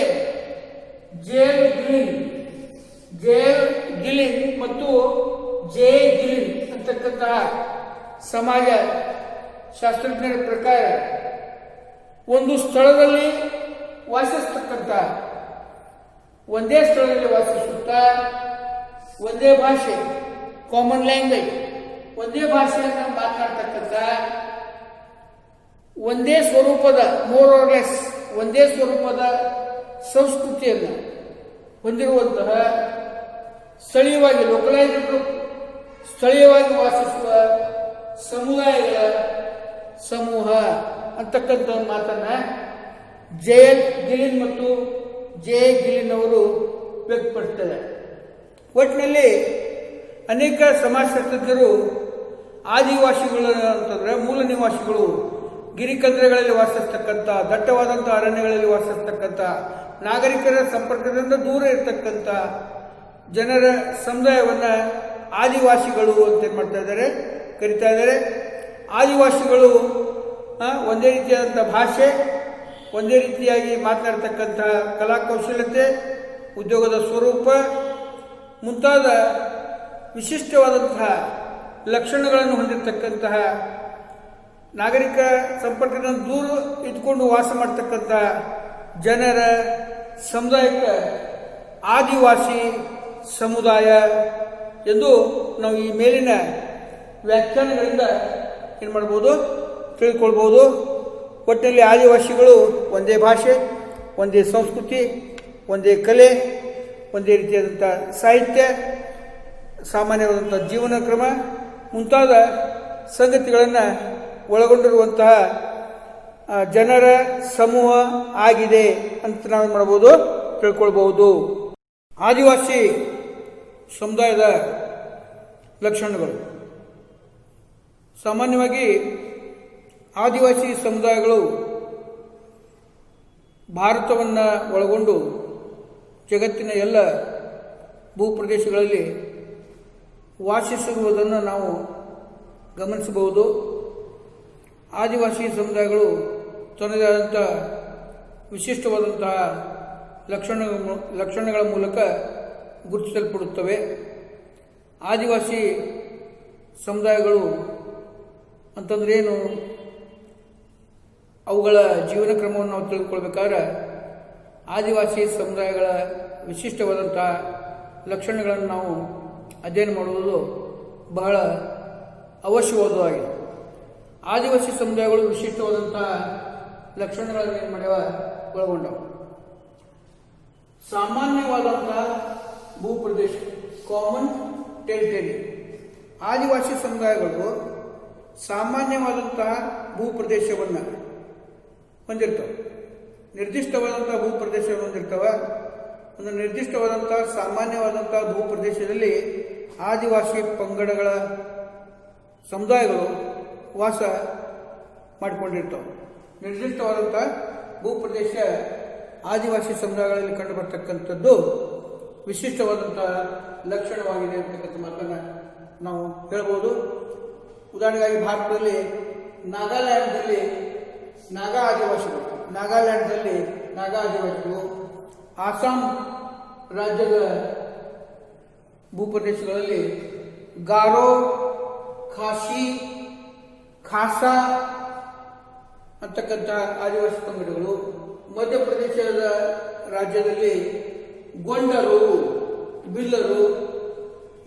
ಜೇಲ್ ಗಿಲಿನ್ ಮತ್ತು ಜೆ ಗಿಲಿನ್ ಅಂತಕ್ಕಂತಹ ಸಮಾಜ ಶಾಸ್ತ್ರಜ್ಞರ ಪ್ರಕಾರ ಒಂದು ಸ್ಥಳದಲ್ಲಿ ವಾಸಿಸ್ತಕ್ಕಂಥ, ಒಂದೇ ಸ್ಥಳದಲ್ಲಿ ವಾಸಿಸುತ್ತಾ, ಒಂದೇ ಭಾಷೆ ಕಾಮನ್ ಲ್ಯಾಂಗ್ವೇಜ್, ಒಂದೇ ಭಾಷೆಯನ್ನು ಮಾತನಾಡ್ತಕ್ಕಂಥ, ಒಂದೇ ಸ್ವರೂಪದ ಮೋರ್ ಆರ್ ಲೆಸ್ ಒಂದೇ ಸ್ವರೂಪದ ಸಂಸ್ಕೃತಿಯನ್ನು ಹೊಂದಿರುವಂತಹ ಸ್ಥಳೀಯವಾಗಿ ಲೋಕಲೈಸ್ಡ್ ಗ್ರೂಪ್, ಸ್ಥಳೀಯವಾಗಿ ವಾಸಿಸುವ ಸಮುದಾಯಗಳ ಸಮೂಹ ಅಂತಕ್ಕಂಥ ಒಂದು ಮಾತನ್ನ ಜೆ.ಎಲ್. ಗಿಲಿನ್ ಮತ್ತು ಜೆ.ಎ. ಗಿಲಿನ್ ಅವರು ವ್ಯಕ್ತಪಡಿಸ್ತಾರೆ. ಒಟ್ಟಿನಲ್ಲಿ ಅನೇಕ ಸಮಾಜಶಾಸ್ತ್ರಜ್ಞರು ಆದಿವಾಸಿಗಳು ಅಂತಂದ್ರೆ ಮೂಲ ನಿವಾಸಿಗಳು, ಗಿರಿಕಂದ್ರಗಳಲ್ಲಿ ವಾಸಿಸ್ತಕ್ಕಂಥ, ದಟ್ಟವಾದಂಥ ಅರಣ್ಯಗಳಲ್ಲಿ ವಾಸಿಸ್ತಕ್ಕಂಥ, ನಾಗರಿಕರ ಸಂಪರ್ಕದಿಂದ ದೂರ ಇರತಕ್ಕಂಥ ಜನರ ಸಮುದಾಯವನ್ನ ಆದಿವಾಸಿಗಳು ಅಂತ ಮಾಡ್ತಾ ಇದ್ದಾರೆ, ಕರಿತಾ ಇದ್ದಾರೆ. ಆದಿವಾಸಿಗಳು ಒಂದೇ ರೀತಿಯಾದಂಥ ಭಾಷೆ, ಒಂದೇ ರೀತಿಯಾಗಿ ಮಾತನಾಡ್ತಕ್ಕಂಥ ಕಲಾಕೌಶಲ್ಯತೆ, ಉದ್ಯೋಗದ ಸ್ವರೂಪ ಮುಂತಾದ ವಿಶಿಷ್ಟವಾದಂತಹ ಲಕ್ಷಣಗಳನ್ನು ಹೊಂದಿರತಕ್ಕಂತಹ, ನಾಗರಿಕ ಸಂಪರ್ಕದಿಂದ ದೂರ ಇದ್ಕೊಂಡು ವಾಸ ಮಾಡ್ತಕ್ಕಂಥ ಜನರ ಸಮುದಾಯಕ್ಕೆ ಆದಿವಾಸಿ ಸಮುದಾಯ ಎಂದು ನಾವು ಈ ಮೇಲಿನ ವ್ಯಾಖ್ಯಾನಗಳಿಂದ ಏನು ಮಾಡ್ಬೋದು, ತಿಳ್ಕೊಳ್ಬೋದು. ಒಟ್ಟಿನಲ್ಲಿ ಆದಿವಾಸಿಗಳು ಒಂದೇ ಭಾಷೆ, ಒಂದೇ ಸಂಸ್ಕೃತಿ, ಒಂದೇ ಕಲೆ, ಒಂದೇ ರೀತಿಯಾದಂಥ ಸಾಹಿತ್ಯ, ಸಾಮಾನ್ಯವಾದಂಥ ಜೀವನ ಕ್ರಮ ಮುಂತಾದ ಸಂಗತಿಗಳನ್ನು ಒಳಗೊಂಡಿರುವಂತಹ ಜನರ ಸಮೂಹ ಆಗಿದೆ ಅಂತ ನಾವೇನು ಮಾಡ್ಬೋದು, ತಿಳ್ಕೊಳ್ಬಹುದು. ಆದಿವಾಸಿ ಸಮುದಾಯದ ಲಕ್ಷಣಗಳು. ಸಾಮಾನ್ಯವಾಗಿ ಆದಿವಾಸಿ ಸಮುದಾಯಗಳು ಭಾರತವನ್ನು ಒಳಗೊಂಡು ಜಗತ್ತಿನ ಎಲ್ಲ ಭೂಪ್ರದೇಶಗಳಲ್ಲಿ ವಾಸಿಸಿರುವುದನ್ನು ನಾವು ಗಮನಿಸಬಹುದು. ಆದಿವಾಸಿ ಸಮುದಾಯಗಳು ತನ್ನದೇ ಆದಂಥ ವಿಶಿಷ್ಟವಾದಂತಹ ಲಕ್ಷಣಗಳ ಮೂಲಕ ಗುರುತಿಸಲ್ಪಡುತ್ತವೆ. ಆದಿವಾಸಿ ಸಮುದಾಯಗಳು ಅಂತಂದ್ರೆ ಏನು, ಅವುಗಳ ಜೀವನ ಕ್ರಮವನ್ನು ನಾವು ತಿಳಿದುಕೊಳ್ಬೇಕಾದ್ರೆ ಆದಿವಾಸಿ ಸಮುದಾಯಗಳ ವಿಶಿಷ್ಟವಾದಂಥ ಲಕ್ಷಣಗಳನ್ನು ನಾವು ಅಧ್ಯಯನ ಮಾಡುವುದು ಬಹಳ ಅವಶ್ಯವಾದವಾಗಿದೆ. ಆದಿವಾಸಿ ಸಮುದಾಯಗಳು ವಿಶಿಷ್ಟವಾದಂಥ ಲಕ್ಷಣಗಳನ್ನು ಏನು ಮಾಡ್ಯಾವ, ಒಳಗೊಂಡವು. ಸಾಮಾನ್ಯವಾದಂಥ ಭೂಪ್ರದೇಶ, ಕಾಮನ್ ಟೆರಿಟರಿ. ಆದಿವಾಸಿ ಸಮುದಾಯಗಳು ಸಾಮಾನ್ಯವಾದಂತಹ ಭೂಪ್ರದೇಶವನ್ನು ಹೊಂದಿರ್ತವೆ. ನಿರ್ದಿಷ್ಟವಾದಂತಹ ಭೂಪ್ರದೇಶವನ್ನು ಹೊಂದಿರ್ತವೆ. ಒಂದು ನಿರ್ದಿಷ್ಟವಾದಂತಹ ಸಾಮಾನ್ಯವಾದಂತಹ ಭೂಪ್ರದೇಶದಲ್ಲಿ ಆದಿವಾಸಿ ಪಂಗಡಗಳ ಸಮುದಾಯಗಳು ವಾಸ ಮಾಡಿಕೊಂಡಿರ್ತವೆ. ನಿರ್ದಿಷ್ಟವಾದಂಥ ಭೂಪ್ರದೇಶ ಆದಿವಾಸಿ ಸಮುದಾಯಗಳಲ್ಲಿ ಕಂಡುಬರ್ತಕ್ಕಂಥದ್ದು ವಿಶಿಷ್ಟವಾದಂಥ ಲಕ್ಷಣವಾಗಿದೆ ಅಂತಕ್ಕಂಥ ಮಾತನ್ನು ನಾವು ಹೇಳ್ಬೋದು. ಉದಾಹರಣೆಗಾಗಿ ಭಾರತದಲ್ಲಿ ನಾಗಾಲ್ಯಾಂಡ್ದಲ್ಲಿ ನಾಗಾ ಆದಿವಾಸಿಗಳು, ನಾಗಾಲ್ಯಾಂಡ್ದಲ್ಲಿ ನಾಗಾ ಆದಿವಾಸಿಗಳು, ಆಸಾಂ ರಾಜ್ಯದ ಭೂಪ್ರದೇಶಗಳಲ್ಲಿ ಗಾರೋ, ಖಾಸಿ, ಖಾಸಾ ಅಂತಕ್ಕಂಥ ಆದಿವಾಸಿ ಪಂಗಡಗಳು, ಮಧ್ಯಪ್ರದೇಶದ ರಾಜ್ಯದಲ್ಲಿ ಗೊಂಡರು, ಬಿಲ್ಲರು,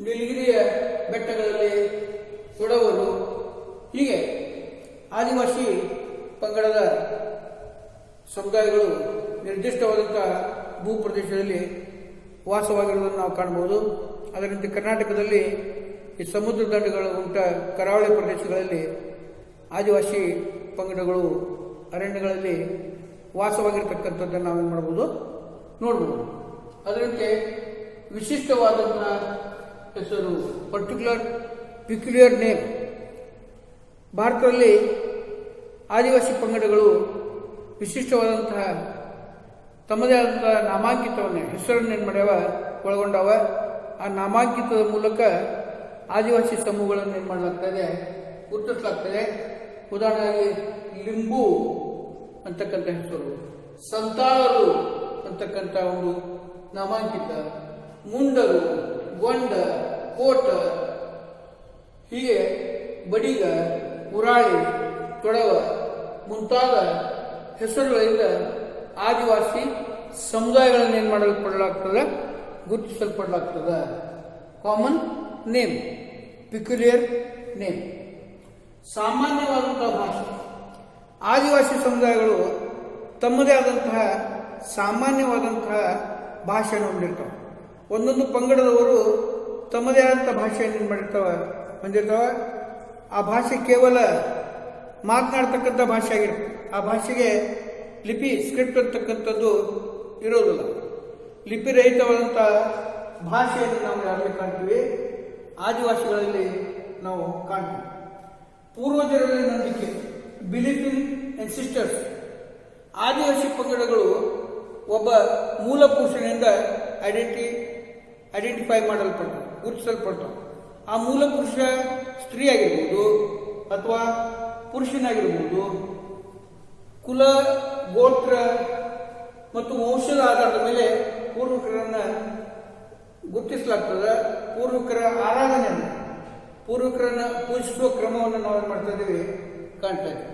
ನೀಲಗಿರಿಯ ಬೆಟ್ಟಗಳಲ್ಲಿ ಕೊಡವರು, ಹೀಗೆ ಆದಿವಾಸಿ ಪಂಗಡದ ಸಮುದಾಯಗಳು ನಿರ್ದಿಷ್ಟವಾದಂಥ ಭೂಪ್ರದೇಶದಲ್ಲಿ ವಾಸವಾಗಿರುವುದನ್ನು ನಾವು ಕಾಣಬಹುದು. ಅದರಂತೆ ಕರ್ನಾಟಕದಲ್ಲಿ ಈ ಸಮುದ್ರ ದಂಡೆಗಳು ಉಂಟ ಕರಾವಳಿ ಪ್ರದೇಶಗಳಲ್ಲಿ ಆದಿವಾಸಿ ಪಂಗಡಗಳು ಅರಣ್ಯಗಳಲ್ಲಿ ವಾಸವಾಗಿರ್ತಕ್ಕಂಥದ್ದನ್ನು ನಾವೇನು ಮಾಡ್ಬೋದು, ನೋಡ್ಬೋದು. ಅದರಂತೆ ವಿಶಿಷ್ಟವಾದಂಥ ಹೆಸರು, ಪಿಕ್ಯುಲಿಯರ್ ನೇಮ್. ಭಾರತದಲ್ಲಿ ಆದಿವಾಸಿ ಪಂಗಡಗಳು ವಿಶಿಷ್ಟವಾದಂತಹ ತಮ್ಮದೇ ಆದಂತಹ ನಾಮಾಂಕಿತವನ್ನು, ಹೆಸರನ್ನು ಏನು ಮಾಡ್ಯಾವ, ಒಳಗೊಂಡವ. ಆ ನಾಮಾಂಕಿತದ ಮೂಲಕ ಆದಿವಾಸಿ ಸಮೂಹಗಳನ್ನು ಏನು ಮಾಡಲಾಗ್ತದೆ, ಗುರುತಿಸಲಾಗ್ತದೆ. ಉದಾಹರಣೆಯಾಗಿ ಲಿಂಬು ಅಂತಕ್ಕಂಥ ಹೆಸರು, ಸಂತಾಳರು ಅಂತಕ್ಕಂಥ ಒಂದು ನಾಮಾಂಕಿತ, ಮುಂಡರು, ಗೊಂಡ, ಕೋಟ, ಹೀಗೆ ಬಡಿಗ, ಉರಾಳಿ, ತೊಡವ ಮುಂತಾದ ಹೆಸರುಗಳಿಂದ ಆದಿವಾಸಿ ಸಮುದಾಯಗಳನ್ನು ಏನು ಮಾಡಲ್ಪಡಲಾಗ್ತದೆ, ಗುರುತಿಸಲ್ಪಡಲಾಗ್ತದೆ. Common name, peculiar name. ಸಾಮಾನ್ಯವಾದಂತಹ ಭಾಷೆ. ಆದಿವಾಸಿ ಸಮುದಾಯಗಳು ತಮ್ಮದೇ ಆದಂತಹ ಸಾಮಾನ್ಯವಾದಂತಹ ಭಾಷೆಯನ್ನು ಹೊಂದಿರ್ತವೆ. ಒಂದೊಂದು ಪಂಗಡದವರು ತಮ್ಮದೇ ಆದಂಥ ಭಾಷೆಯನ್ನು ಏನು ಮಾಡಿರ್ತವೆ, ಹೊಂದಿರ್ತವೆ. ಆ ಭಾಷೆ ಕೇವಲ ಮಾತನಾಡ್ತಕ್ಕಂಥ ಭಾಷೆ ಆಗಿರುತ್ತೆ. ಆ ಭಾಷೆಗೆ ಲಿಪಿ ಸ್ಕ್ರಿಪ್ಟ್ ಅಂತಕ್ಕಂಥದ್ದು ಇರೋದಿಲ್ಲ. ಲಿಪಿ ರಹಿತವಾದಂಥ ಭಾಷೆಯನ್ನು ನಾವು ಯಾರಲ್ಲಿ ಕಾಣ್ತೀವಿ? ಆದಿವಾಸಿಗಳಲ್ಲಿ ನಾವು ಕಾಣ್ತೀವಿ. ಪೂರ್ವಜರಲ್ಲಿ ನಂಬಿಕೆ, ಬಿಲೀಫ್ ಇನ್ ಅನ್ಸಿಸ್ಟರ್ಸ್. ಆದಿವಾಸಿ ಪಂಗಡಗಳು ಒಬ್ಬ ಮೂಲ ಪುರುಷನಿಂದ ಐಡೆಂಟಿಫೈ ಮಾಡಲ್ಪಡ್ತವೆ, ಗುರುತಿಸಲ್ಪಡ್ತವೆ. ಆ ಮೂಲ ಪುರುಷ ಸ್ತ್ರೀ ಆಗಿರ್ಬೋದು ಅಥವಾ ಪುರುಷನಾಗಿರ್ಬೋದು. ಕುಲ, ಗೋತ್ರ ಮತ್ತು ವಂಶದ ಆಧಾರದ ಮೇಲೆ ಪೂರ್ವಿಕರನ್ನು ಗುರುತಿಸಲಾಗ್ತದೆ. ಪೂರ್ವಿಕರ ಆರಾಧನೆಯನ್ನು, ಪೂರ್ವಿಕರನ್ನು ಪೂಜಿಸುವ ಕ್ರಮವನ್ನು ನಾವು ಏನು ಮಾಡ್ತಾ ಇದ್ದೀವಿ? ಕಾಣ್ತಾ ಇದ್ದೀವಿ.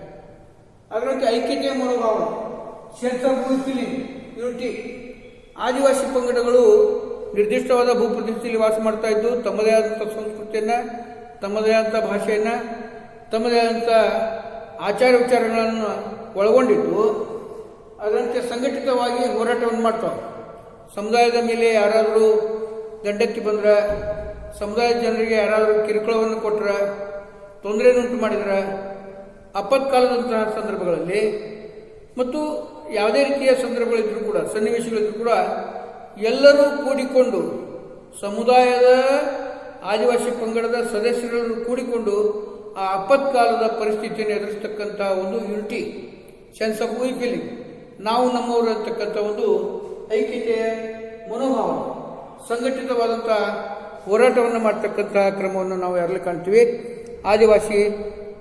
ಅದರಂತೆ ಐಕ್ಯತೆಯ ಮನೋಭಾವ, ಸೆನ್ಸ್ ಆಫ್ ಫೀಲಿಂಗ್, ಯೂನಿಟಿ. ಆದಿವಾಸಿ ಪಂಗಡಗಳು ನಿರ್ದಿಷ್ಟವಾದ ಭೂಪ್ರದೇಶದಲ್ಲಿ ವಾಸ ಮಾಡ್ತಾ ಇದ್ದು ತಮ್ಮದೇ ಆದಂಥ ಸಂಸ್ಕೃತಿಯನ್ನು, ತಮ್ಮದೇ ಆದಂಥ ಭಾಷೆಯನ್ನು, ತಮ್ಮದೇ ಆದಂಥ ಆಚಾರ ವಿಚಾರಗಳನ್ನು ಒಳಗೊಂಡಿದ್ದು ಅದರಂತೆ ಸಂಘಟಿತವಾಗಿ ಹೋರಾಟವನ್ನು ಮಾಡ್ತಾವೆ. ಸಮುದಾಯದ ಮೇಲೆ ಯಾರಾದರೂ ದಂಡೆತ್ತಿ ಬಂದ್ರೆ, ಸಮುದಾಯದ ಜನರಿಗೆ ಯಾರಾದರೂ ಕಿರುಕುಳವನ್ನು ಕೊಟ್ಟರೆ, ತೊಂದರೆಯನ್ನುಂಟು ಮಾಡಿದ್ರೆ, ಆಪತ್ಕಾಲದಂತಹ ಸಂದರ್ಭಗಳಲ್ಲಿ ಮತ್ತು ಯಾವುದೇ ರೀತಿಯ ಸಂದರ್ಭಗಳಿದ್ರೂ ಕೂಡ, ಸನ್ನಿವೇಶಗಳಿದ್ರೂ ಕೂಡ ಎಲ್ಲರೂ ಕೂಡಿಕೊಂಡು, ಸಮುದಾಯದ ಆದಿವಾಸಿ ಪಂಗಡದ ಸದಸ್ಯರೆಲ್ಲರೂ ಕೂಡಿಕೊಂಡು ಆ ಆಪತ್ಕಾಲದ ಪರಿಸ್ಥಿತಿಯನ್ನು ಎದುರಿಸ್ತಕ್ಕಂಥ ಒಂದು ಯೂನಿಟಿ, ಸೆನ್ಸ್ ಆಫ್ ಫೀಲಿಂಗ್, ನಾವು ನಮ್ಮವರು ಅಂತಕ್ಕಂಥ ಒಂದು ಐಕ್ಯತೆಯ ಮನೋಭಾವ, ಸಂಘಟಿತವಾದಂಥ ಹೋರಾಟವನ್ನು ಮಾಡ್ತಕ್ಕಂಥ ಕ್ರಮವನ್ನು ನಾವು ಯಾರಲ್ಲಿ ಕಾಣ್ತೀವಿ? ಆದಿವಾಸಿ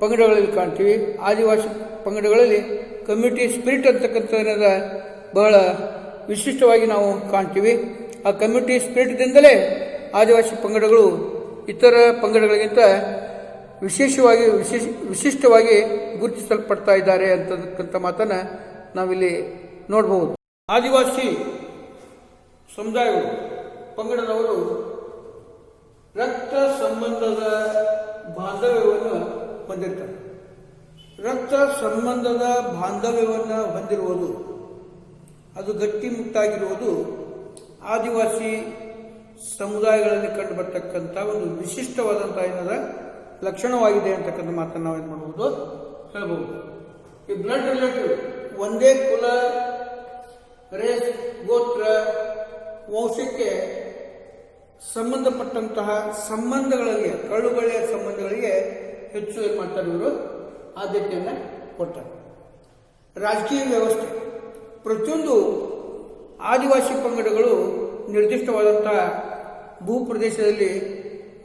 ಪಂಗಡಗಳಲ್ಲಿ ಕಾಣ್ತೀವಿ. ಆದಿವಾಸಿ ಪಂಗಡಗಳಲ್ಲಿ ಕಮ್ಯುನಿಟಿ ಸ್ಪಿರಿಟ್ ಅಂತಕ್ಕಂಥದ ಬಹಳ ವಿಶಿಷ್ಟವಾಗಿ ನಾವು ಕಾಣ್ತೀವಿ. ಆ ಕಮ್ಯುನಿಟಿ ಸ್ಪಿರಿಟ್ದಿಂದಲೇ ಆದಿವಾಸಿ ಪಂಗಡಗಳು ಇತರ ಪಂಗಡಗಳಿಗಿಂತ ವಿಶಿಷ್ಟವಾಗಿ ಗುರುತಿಸಲ್ಪಡ್ತಾ ಇದ್ದಾರೆ ಅಂತಕ್ಕಂಥ ಮಾತನ್ನು ನಾವಿಲ್ಲಿ ನೋಡಬಹುದು. ಆದಿವಾಸಿ ಸಮುದಾಯಗಳು, ಪಂಗಡದವರು ರಕ್ತ ಸಂಬಂಧದ ಬಾಂಧವ್ಯವನ್ನು ಹೊಂದಿರ್ತಾರೆ. ರಕ್ತ ಸಂಬಂಧದ ಬಾಂಧವ್ಯವನ್ನು ಹೊಂದಿರುವುದು, ಅದು ಗಟ್ಟಿಮುಟ್ಟಾಗಿರುವುದು ಆದಿವಾಸಿ ಸಮುದಾಯಗಳಲ್ಲಿ ಕಂಡು ಬರ್ತಕ್ಕಂಥ ಒಂದು ವಿಶಿಷ್ಟವಾದಂಥ ಏನದ ಲಕ್ಷಣವಾಗಿದೆ ಅಂತಕ್ಕಂಥ ಮಾತನ್ನು ನಾವು ಏನು ಮಾಡಬಹುದು? ಹೇಳ್ಬೋದು. ಈ ಬ್ಲಡ್ ರಿಲೇಟಿವ್, ಒಂದೇ ಕುಲ, ರೇಸ್, ಗೋತ್ರ, ವಂಶಕ್ಕೆ ಸಂಬಂಧಪಟ್ಟಂತಹ ಸಂಬಂಧಗಳಿಗೆ, ಕಳ್ಳುಬಳ್ಳಿಯ ಸಂಬಂಧಗಳಿಗೆ ಹೆಚ್ಚು ಏನು ಮಾಡ್ತಾರೆ? ಇವರು ಆದ್ಯತೆಯನ್ನು ಕೊಡ್ತಾರೆ. ರಾಜಕೀಯ ವ್ಯವಸ್ಥೆ, ಪ್ರತಿಯೊಂದು ಆದಿವಾಸಿ ಪಂಗಡಗಳು ನಿರ್ದಿಷ್ಟವಾದಂಥ ಭೂಪ್ರದೇಶದಲ್ಲಿ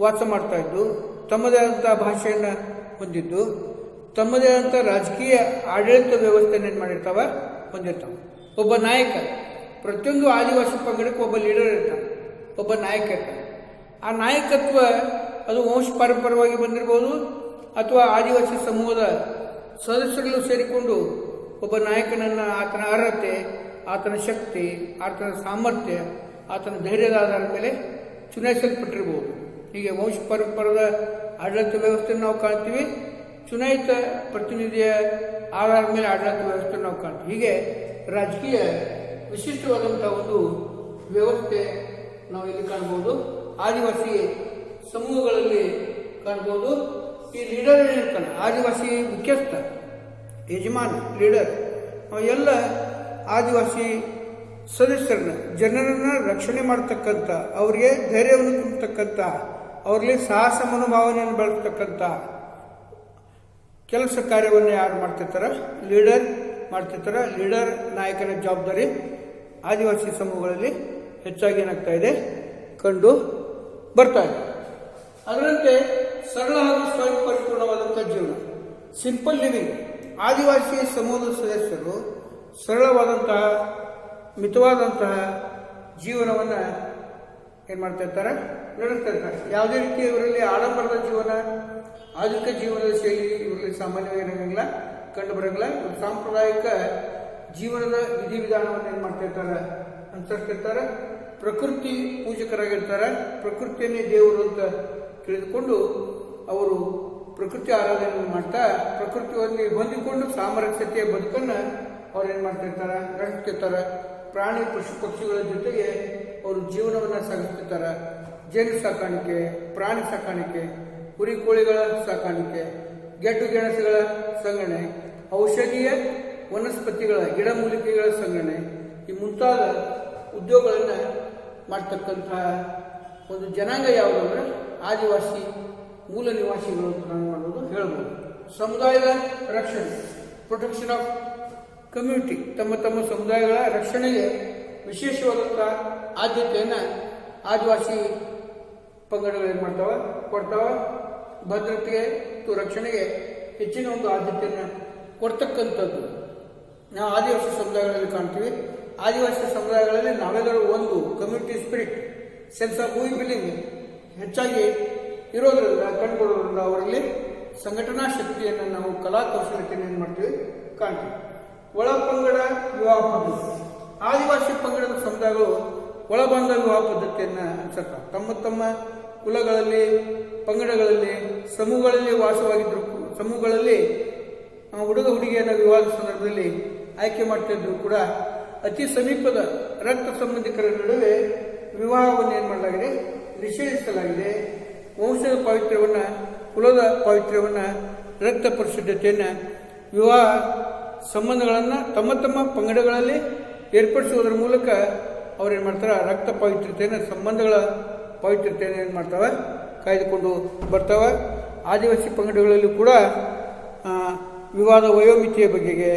ವಾಸ ಮಾಡ್ತಾ ಇದ್ದು, ತಮ್ಮದೇ ಆದಂಥ ಭಾಷೆಯನ್ನು ಹೊಂದಿದ್ದು, ತಮ್ಮದೇ ಆದಂಥ ರಾಜಕೀಯ ಆಡಳಿತ ವ್ಯವಸ್ಥೆಯನ್ನು ಏನು ಮಾಡಿರ್ತಾವೆ? ಹೊಂದಿರ್ತಾವೆ. ಒಬ್ಬ ನಾಯಕ, ಪ್ರತಿಯೊಂದು ಆದಿವಾಸಿ ಪಂಗಡಕ್ಕೆ ಒಬ್ಬ ಲೀಡರ್ ಇರ್ತಾನೆ, ಒಬ್ಬ ನಾಯಕ ಇರ್ತಾನೆ. ಆ ನಾಯಕತ್ವ ಅದು ವಂಶ ಪಾರಂಪರ್ಯವಾಗಿ ಬಂದಿರ್ಬೋದು ಅಥವಾ ಆದಿವಾಸಿ ಸಮೂಹದ ಸದಸ್ಯರು ಸೇರಿಕೊಂಡು ಒಬ್ಬ ನಾಯಕನನ್ನು, ಆತನ ಅರ್ಹತೆ, ಆತನ ಶಕ್ತಿ, ಆತನ ಸಾಮರ್ಥ್ಯ, ಆತನ ಧೈರ್ಯದ ಆಧಾರದ ಮೇಲೆ ಚುನಾಯಿಸಲ್ಪಟ್ಟಿರ್ಬೋದು. ಹೀಗೆ ವಂಶ ಪರಂಪರದ ಆಡಳಿತ ವ್ಯವಸ್ಥೆಯನ್ನು ನಾವು ಕಾಣ್ತೀವಿ. ಚುನಾಯಿತ ಪ್ರತಿನಿಧಿಯ ಆಧಾರದ ಮೇಲೆ ಆಡಳಿತ ವ್ಯವಸ್ಥೆ ನಾವು ಕಾಣ್ತೀವಿ. ಹೀಗೆ ರಾಜಕೀಯ ವಿಶಿಷ್ಟವಾದಂಥ ಒಂದು ವ್ಯವಸ್ಥೆ ನಾವು ಇಲ್ಲಿ ಕಾಣ್ಬೋದು. ಆದಿವಾಸಿ ಸಮೂಹಗಳಲ್ಲಿ ಕಾಣ್ಬೋದು. ಈ ಲೀಡರ್ ಏನಿರ್ತಾನೆ, ಆದಿವಾಸಿ ಮುಖ್ಯಸ್ಥ, ಯಜಮಾನ, ಲೀಡರ್, ಎಲ್ಲ ಆದಿವಾಸಿ ಸದಸ್ಯರನ್ನ, ಜನರನ್ನ ರಕ್ಷಣೆ ಮಾಡ್ತಕ್ಕಂಥ, ಅವರಿಗೆ ಧೈರ್ಯವನ್ನು ತುಂಬತಕ್ಕಂಥ, ಅವರಲ್ಲಿ ಸಾಹಸ ಮನೋಭಾವನೆಯನ್ನು ಬೆಳೆಸ್ತಕ್ಕಂಥ ಕೆಲಸ ಕಾರ್ಯವನ್ನು ಯಾರು ಮಾಡ್ತಿರ್ತಾರೆ? ಲೀಡರ್ ಮಾಡ್ತಿರ್ತಾರೆ. ಲೀಡರ್, ನಾಯಕನ ಜವಾಬ್ದಾರಿ ಆದಿವಾಸಿ ಸಮೂಹಗಳಲ್ಲಿ ಹೆಚ್ಚಾಗಿ ಏನಾಗ್ತಾ ಇದೆ? ಕಂಡು ಬರ್ತಾ ಇದೆ. ಅದರಂತೆ ಸರಳ ಹಾಗೂ ಸ್ವಯಂ ಪರಿಪೂರ್ಣವಾದಂಥ ಜೀವನ, ಸಿಂಪಲ್ ಲಿವಿಂಗ್. ಆದಿವಾಸಿ ಸಮೂಹದ ಸದಸ್ಯರು ಸರಳವಾದಂತಹ, ಮಿತವಾದಂತಹ ಜೀವನವನ್ನು ಏನು ಮಾಡ್ತಾ ಇರ್ತಾರೆ? ನಡೆಸ್ತಾ ಇರ್ತಾರೆ. ಯಾವುದೇ ರೀತಿ ಇವರಲ್ಲಿ ಆಡಂಬರದ ಜೀವನ, ಆಧುನಿಕ ಜೀವನದ ಶೈಲಿ ಇವರಲ್ಲಿ ಸಾಮಾನ್ಯವಾಗಿ ಏನಾಗಂಗಿಲ್ಲ, ಕಂಡು ಬರಂಗಿಲ್ಲ. ಸಾಂಪ್ರದಾಯಿಕ ಜೀವನದ ವಿಧಿವಿಧಾನವನ್ನು ಏನು ಮಾಡ್ತಾ ಇರ್ತಾರೆ? ಅನುಸರಿಸ್ತಿರ್ತಾರೆ. ಪ್ರಕೃತಿ ಪೂಜಕರಾಗಿರ್ತಾರೆ. ಪ್ರಕೃತಿಯನ್ನೇ ದೇವರು ಅಂತ ತಿಳಿದುಕೊಂಡು ಅವರು ಪ್ರಕೃತಿ ಆರಾಧನೆಯನ್ನು ಮಾಡ್ತಾ ಪ್ರಕೃತಿಯಲ್ಲಿ ಹೊಂದಿಕೊಂಡು ಸಾಮರಸ್ಯತೆಯ ಬದುಕನ್ನು ಅವ್ರು ಏನು ಮಾಡ್ತಾ ಇರ್ತಾರೆ? ನಡೆಸ್ತಿರ್ತಾರೆ. ಪ್ರಾಣಿ ಪಶು ಪಕ್ಷಿಗಳ ಜೊತೆಗೆ ಅವರು ಜೀವನವನ್ನು ಸಾಗಿಸ್ತಿರ್ತಾರೆ. ಜೇನು ಸಾಕಾಣಿಕೆ, ಪ್ರಾಣಿ ಸಾಕಾಣಿಕೆ, ಕುರಿ ಕೋಳಿಗಳ ಸಾಕಾಣಿಕೆ, ಗೆಡ್ಡು ಗೆಣಸುಗಳ ಸಂಗ್ರಹಣೆ, ಔಷಧೀಯ ವನಸ್ಪತಿಗಳ ಗಿಡಮೂಲಿಕೆಗಳ ಸಂಗ್ರಹಣೆ, ಈ ಮುಂತಾದ ಉದ್ಯೋಗಗಳನ್ನು ಮಾಡ್ತಕ್ಕಂಥ ಒಂದು ಜನಾಂಗ ಯಾವುದು ಅಂದರೆ ಆದಿವಾಸಿ ಮೂಲ ನಿವಾಸಿಗಳು ಅಂತ ನಾನು ಮಾಡೋದು ಹೇಳ್ಬೋದು. ಸಮುದಾಯದ ರಕ್ಷಣೆ, ಪ್ರೊಟೆಕ್ಷನ್ ಆಫ್ ಕಮ್ಯುನಿಟಿ, ತಮ್ಮ ತಮ್ಮ ಸಮುದಾಯಗಳ ರಕ್ಷಣೆಗೆ ವಿಶೇಷವಾದಂಥ ಆದ್ಯತೆಯನ್ನು ಆದಿವಾಸಿ ಪಂಗಡಗಳು ಏನು ಮಾಡ್ತಾವ ಕೊಡ್ತಾವ. ಭದ್ರತೆಗೆ ಮತ್ತು ರಕ್ಷಣೆಗೆ ಹೆಚ್ಚಿನ ಒಂದು ಆದ್ಯತೆಯನ್ನು ಕೊಡ್ತಕ್ಕಂಥದ್ದು ನಾವು ಆದಿವಾಸಿ ಸಮುದಾಯಗಳಲ್ಲಿ ಕಾಣ್ತೀವಿ. ಆದಿವಾಸಿ ಸಮುದಾಯಗಳಲ್ಲಿ ನಾವೆಲ್ಲರೂ ಒಂದು ಕಮ್ಯುನಿಟಿ ಸ್ಪಿರಿಟ್, ಸೆನ್ಸ್ ಆಫ್ ಹೂಯಿಂಗ್ ಬಿಲ್ಲಿಂಗ್ ಹೆಚ್ಚಾಗಿ ಇರೋದ್ರಿಂದ ಕಂಡುಕೊಳ್ಳೋದ್ರಿಂದ ಅವರಲ್ಲಿ ಸಂಘಟನಾ ಶಕ್ತಿಯನ್ನು ನಾವು ಕಲಾ ಕೌಶಲ್ಯತೆಯನ್ನು ಏನು ಮಾಡ್ತೀವಿ ಕಾಣ್ತೀವಿ. ಒಳ ಪಂಗಡ ವಿವಾಹ ಪದ್ಧತಿ, ಆದಿವಾಸಿ ಪಂಗಡದ ಸಮುದಾಯಗಳು ಒಳಬಂಧ ವಿವಾಹ ಪದ್ಧತಿಯನ್ನು ಅನುಸರಿಸ್ತಾರೆ. ತಮ್ಮ ತಮ್ಮ ಕುಲಗಳಲ್ಲಿ, ಪಂಗಡಗಳಲ್ಲಿ, ಸಮೂಹಗಳಲ್ಲಿ ವಾಸವಾಗಿದ್ದರು, ಸಮೂಹಗಳಲ್ಲಿ ಹುಡುಗ ಹುಡುಗಿಯನ್ನ ವಿವಾಹದ ಸಂದರ್ಭದಲ್ಲಿ ಆಯ್ಕೆ ಮಾಡ್ತಿದ್ರು ಕೂಡ ಅತಿ ಸಮೀಪದ ರಕ್ತ ಸಂಬಂಧಿಕರ ನಡುವೆ ವಿವಾಹವನ್ನು ಏನು ಮಾಡಲಾಗಿದೆ, ನಿಷೇಧಿಸಲಾಗಿದೆ. ವಂಶದ ಪಾವಿತ್ರ್ಯವನ್ನು, ಕುಲದ ಪಾವಿತ್ರ್ಯವನ್ನು, ರಕ್ತ ಪರಿಶುದ್ಧತೆಯನ್ನು, ವಿವಾಹ ಸಂಬಂಧಗಳನ್ನು ತಮ್ಮ ತಮ್ಮ ಪಂಗಡಗಳಲ್ಲಿ ಏರ್ಪಡಿಸುವುದರ ಮೂಲಕ ಅವ್ರೇನು ಮಾಡ್ತಾರೆ, ರಕ್ತ ಪಾವಿತ್ರ್ಯತೆಯನ್ನು, ಸಂಬಂಧಗಳ ಪಾವಿತ್ರ್ಯತೆಯನ್ನು ಏನು ಮಾಡ್ತಾವೆ, ಕಾಯ್ದುಕೊಂಡು ಬರ್ತಾವೆ. ಆದಿವಾಸಿ ಪಂಗಡಗಳಲ್ಲೂ ಕೂಡ ವಿವಾದ ವಯೋಮಿತಿಯ ಬಗೆಗೆ,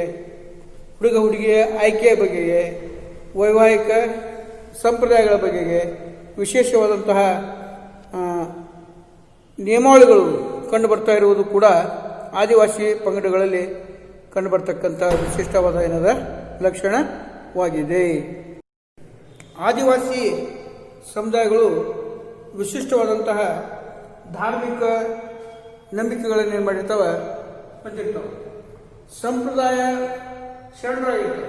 ಹುಡುಗ ಹುಡುಗಿಯ ಆಯ್ಕೆಯ ಬಗೆಗೆ, ವೈವಾಹಿಕ ಸಂಪ್ರದಾಯಗಳ ಬಗೆಗೆ ವಿಶೇಷವಾದಂತಹ ನಿಯಮಾವಳಿಗಳು ಕಂಡುಬರ್ತಾ ಇರುವುದು ಕೂಡ ಆದಿವಾಸಿ ಪಂಗಡಗಳಲ್ಲಿ ಕಂಡುಬರ್ತಕ್ಕಂಥ ವಿಶಿಷ್ಟವಾದ ಏನದ ಲಕ್ಷಣವಾಗಿದೆ. ಆದಿವಾಸಿ ಸಮುದಾಯಗಳು ವಿಶಿಷ್ಟವಾದಂತಹ ಧಾರ್ಮಿಕ ನಂಬಿಕೆಗಳನ್ನು ಏನು ಮಾಡಿರ್ತಾವೆ, ಹೊಂದಿರ್ತಾವೆ. ಸಂಪ್ರದಾಯ ಶರಣರಾಗಿರ್ತವೆ.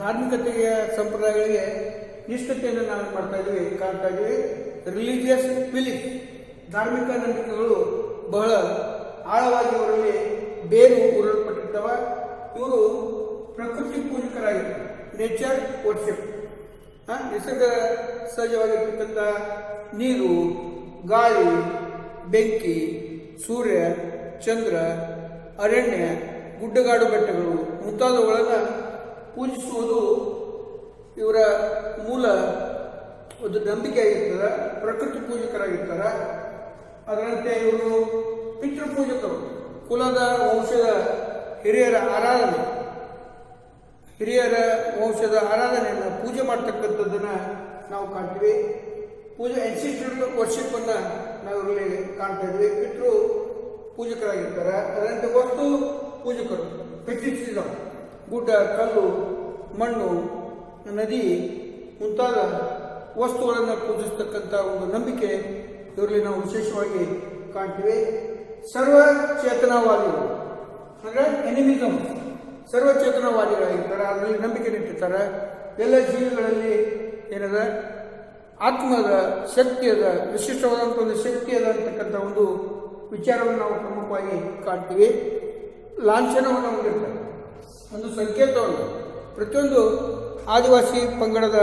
ಧಾರ್ಮಿಕತೆಯ ಸಂಪ್ರದಾಯಗಳಿಗೆ ನಿಷ್ಠತೆಯನ್ನು ನಾವು ಮಾಡ್ತಾ ಇದ್ದೀವಿ, ಕಾಣ್ತಾ ಇದ್ದೀವಿ. ರಿಲಿಜಿಯಸ್ ಬಿಲೀಫ್, ಧಾರ್ಮಿಕ ನಂಬಿಕೆಗಳು ಬಹಳ ಆಳವಾಗಿ ಅವರಲ್ಲಿ ಬೇರು ಊರಲ್ಪಟ್ಟಿರ್ತವೆ. ಇವರು ಪ್ರಕೃತಿ ಪೂಜಕರಾಗಿರ್ತಾರೆ, ನೇಚರ್ ವರ್ಶಿಪ್. ನಿಸರ್ಗ ಸಹಜವಾಗಿರ್ತಕ್ಕಂಥ ನೀರು, ಗಾಳಿ, ಬೆಂಕಿ, ಸೂರ್ಯ, ಚಂದ್ರ, ಅರಣ್ಯ, ಗುಡ್ಡಗಾಡು ಬೆಟ್ಟಗಳು ಮುಂತಾದವುಗಳನ್ನು ಪೂಜಿಸುವುದು ಇವರ ಮೂಲ ಒಂದು ನಂಬಿಕೆ ಆಗಿರ್ತದೆ. ಪ್ರಕೃತಿ ಪೂಜಕರಾಗಿರ್ತಾರೆ. ಅದರಂತೆ ಇವರು ಪಿತೃಪೂಜಕರು, ಕುಲದ ವಂಶದ ಹಿರಿಯರ ಆರಾಧನೆ, ಹಿರಿಯರ ವಂಶದ ಆರಾಧನೆಯನ್ನು ಪೂಜೆ ಮಾಡ್ತಕ್ಕಂಥದ್ದನ್ನು ನಾವು ಕಾಣ್ತೀವಿ. ಪೂಜೆ ಎನ್ಸಿಸ್ಟರ್ ವರ್ಷಿಪ್ ಅನ್ನು ನಾವು ಇವರಲ್ಲಿ ಕಾಣ್ತಾ ಇದ್ವಿ. ಪಿತೃ ಪೂಜಕರಾಗಿರ್ತಾರೆ. ಅದರಂತೆ ವಸ್ತು ಪೂಜಕರು, ಫೆಟಿಸಿಸಂ, ಗುಡ್ಡ, ಕಲ್ಲು, ಮಣ್ಣು, ನದಿ ಮುಂತಾದ ವಸ್ತುಗಳನ್ನು ಪೂಜಿಸ್ತಕ್ಕಂಥ ಒಂದು ನಂಬಿಕೆ ಇವರಲ್ಲಿ ನಾವು ವಿಶೇಷವಾಗಿ ಕಾಣ್ತೀವಿ. ಸರ್ವಚೇತನವಾದಿಗಳು ಅಂದರೆ ಎನಿಮಿಸಮ್, ಸರ್ವಚೇತನವಾದಿಗಳಾಗಿರ್ತಾರೆ. ಅದರಲ್ಲಿ ನಂಬಿಕೆ ನಿಟ್ಟಿರ್ತಾರೆ. ಎಲ್ಲ ಜೀವಿಗಳಲ್ಲಿ ಏನದ ಆತ್ಮದ ಶಕ್ತಿಯದ, ವಿಶಿಷ್ಟವಾದಂಥ ಒಂದು ಶಕ್ತಿಯದ ಅಂತಕ್ಕಂಥ ಒಂದು ವಿಚಾರವನ್ನು ನಾವು ಪ್ರಮುಖವಾಗಿ ಕಾಣ್ತೀವಿ. ಲಾಂಛನವನ್ನು ಹೊಂದಿರ್ತಾರೆ, ಒಂದು ಸಂಕೇತವನ್ನು. ಪ್ರತಿಯೊಂದು ಆದಿವಾಸಿ ಪಂಗಡದ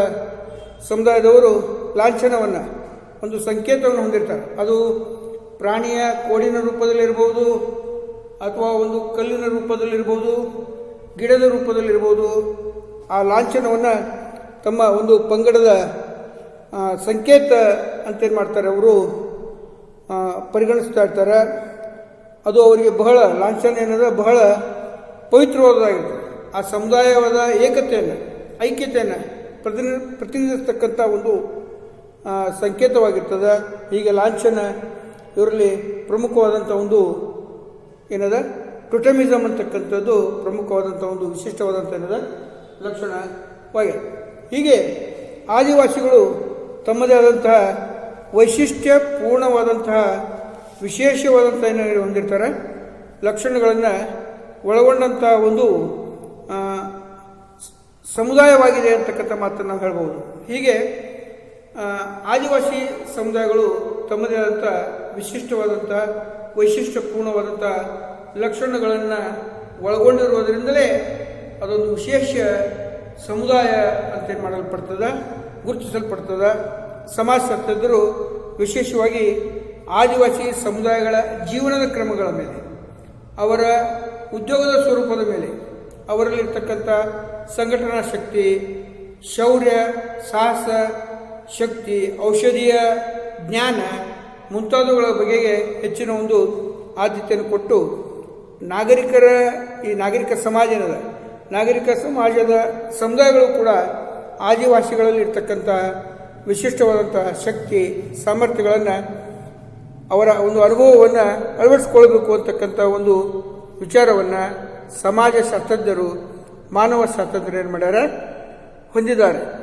ಸಮುದಾಯದವರು ಲಾಂಛನವನ್ನು, ಒಂದು ಸಂಕೇತವನ್ನು ಹೊಂದಿರ್ತಾರೆ. ಅದು ಪ್ರಾಣಿಯ ಕೋಡಿನ ರೂಪದಲ್ಲಿರ್ಬೋದು, ಅಥವಾ ಒಂದು ಕಲ್ಲಿನ ರೂಪದಲ್ಲಿರ್ಬೋದು, ಗಿಡದ ರೂಪದಲ್ಲಿರ್ಬೋದು. ಆ ಲಾಂಛನವನ್ನು ತಮ್ಮ ಒಂದು ಪಂಗಡದ ಸಂಕೇತ ಅಂತೇನು ಮಾಡ್ತಾರೆ, ಅವರು ಪರಿಗಣಿಸ್ತಾ ಇರ್ತಾರೆ. ಅದು ಅವರಿಗೆ ಬಹಳ, ಲಾಂಛನ ಏನದ ಬಹಳ ಪವಿತ್ರವಾದದ್ದಾಗಿರ್ತದೆ. ಆ ಸಮುದಾಯವಾದ ಏಕತೆಯನ್ನು, ಐಕ್ಯತೆಯನ್ನು ಪ್ರತಿನಿಧಿಸ್ತಕ್ಕಂಥ ಒಂದು ಸಂಕೇತವಾಗಿರ್ತದೆ. ಹೀಗೆ ಲಾಂಛನ ಇವರಲ್ಲಿ ಪ್ರಮುಖವಾದಂಥ ಒಂದು ಏನದ ಟೊಟೆಮಿಸಮ್ ಅಂತಕ್ಕಂಥದ್ದು ಪ್ರಮುಖವಾದಂಥ ಒಂದು ವಿಶಿಷ್ಟವಾದಂಥ ಏನದ ಲಕ್ಷಣವಾಗಿದೆ. ಹೀಗೆ ಆದಿವಾಸಿಗಳು ತಮ್ಮದೇ ಆದಂತಹ ವೈಶಿಷ್ಟ್ಯ ಪೂರ್ಣವಾದಂತಹ ವಿಶೇಷವಾದಂಥ ಏನು ಹೊಂದಿರ್ತಾರೆ, ಲಕ್ಷಣಗಳನ್ನು ಒಳಗೊಂಡಂಥ ಒಂದು ಸಮುದಾಯವಾಗಿದೆ ಅಂತಕ್ಕಂಥ ಮಾತನ್ನು ನಾವು ಹೇಳ್ಬೋದು. ಹೀಗೆ ಆದಿವಾಸಿ ಸಮುದಾಯಗಳು ತಮ್ಮದೇ ಆದಂಥ ವಿಶಿಷ್ಟವಾದಂಥ ವೈಶಿಷ್ಟ್ಯಪೂರ್ಣವಾದಂಥ ಲಕ್ಷಣಗಳನ್ನು ಒಳಗೊಂಡಿರುವುದರಿಂದಲೇ ಅದೊಂದು ವಿಶೇಷ ಸಮುದಾಯ ಅಂತೇನು ಮಾಡಲ್ಪಡ್ತದೆ, ಗುರುತಿಸಲ್ಪಡ್ತದೆ. ಸಮಾಜಶಾಸ್ತ್ರಜ್ಞರು ವಿಶೇಷವಾಗಿ ಆದಿವಾಸಿ ಸಮುದಾಯಗಳ ಜೀವನದ ಕ್ರಮಗಳ ಮೇಲೆ, ಅವರ ಉದ್ಯೋಗದ ಸ್ವರೂಪದ ಮೇಲೆ, ಅವರಲ್ಲಿರ್ತಕ್ಕಂಥ ಸಂಘಟನಾ ಶಕ್ತಿ, ಶೌರ್ಯ, ಸಾಹಸ ಶಕ್ತಿ, ಔಷಧೀಯ ಜ್ಞಾನ ಮುಂತಾದವುಗಳ ಬಗೆಗೆ ಹೆಚ್ಚಿನ ಒಂದು ಆದ್ಯತೆಯನ್ನು ಕೊಟ್ಟು ನಾಗರಿಕ ಸಮಾಜದ ಸಮುದಾಯಗಳು ಕೂಡ ಆದಿವಾಸಿಗಳಲ್ಲಿ ಇರ್ತಕ್ಕಂಥ ವಿಶಿಷ್ಟವಾದಂತಹ ಶಕ್ತಿ ಸಾಮರ್ಥ್ಯಗಳನ್ನು, ಅವರ ಒಂದು ಅನುಭವವನ್ನು ಅಳವಡಿಸ್ಕೊಳ್ಬೇಕು ಅಂತಕ್ಕಂಥ ಒಂದು ವಿಚಾರವನ್ನು ಸಮಾಜ ಶಾಸ್ತ್ರಜ್ಞರು, ಮಾನವ ಶಾಸ್ತ್ರಜ್ಞರು ಏನು ಮಾಡ್ಯಾರ, ಹೊಂದಿದ್ದಾರೆ.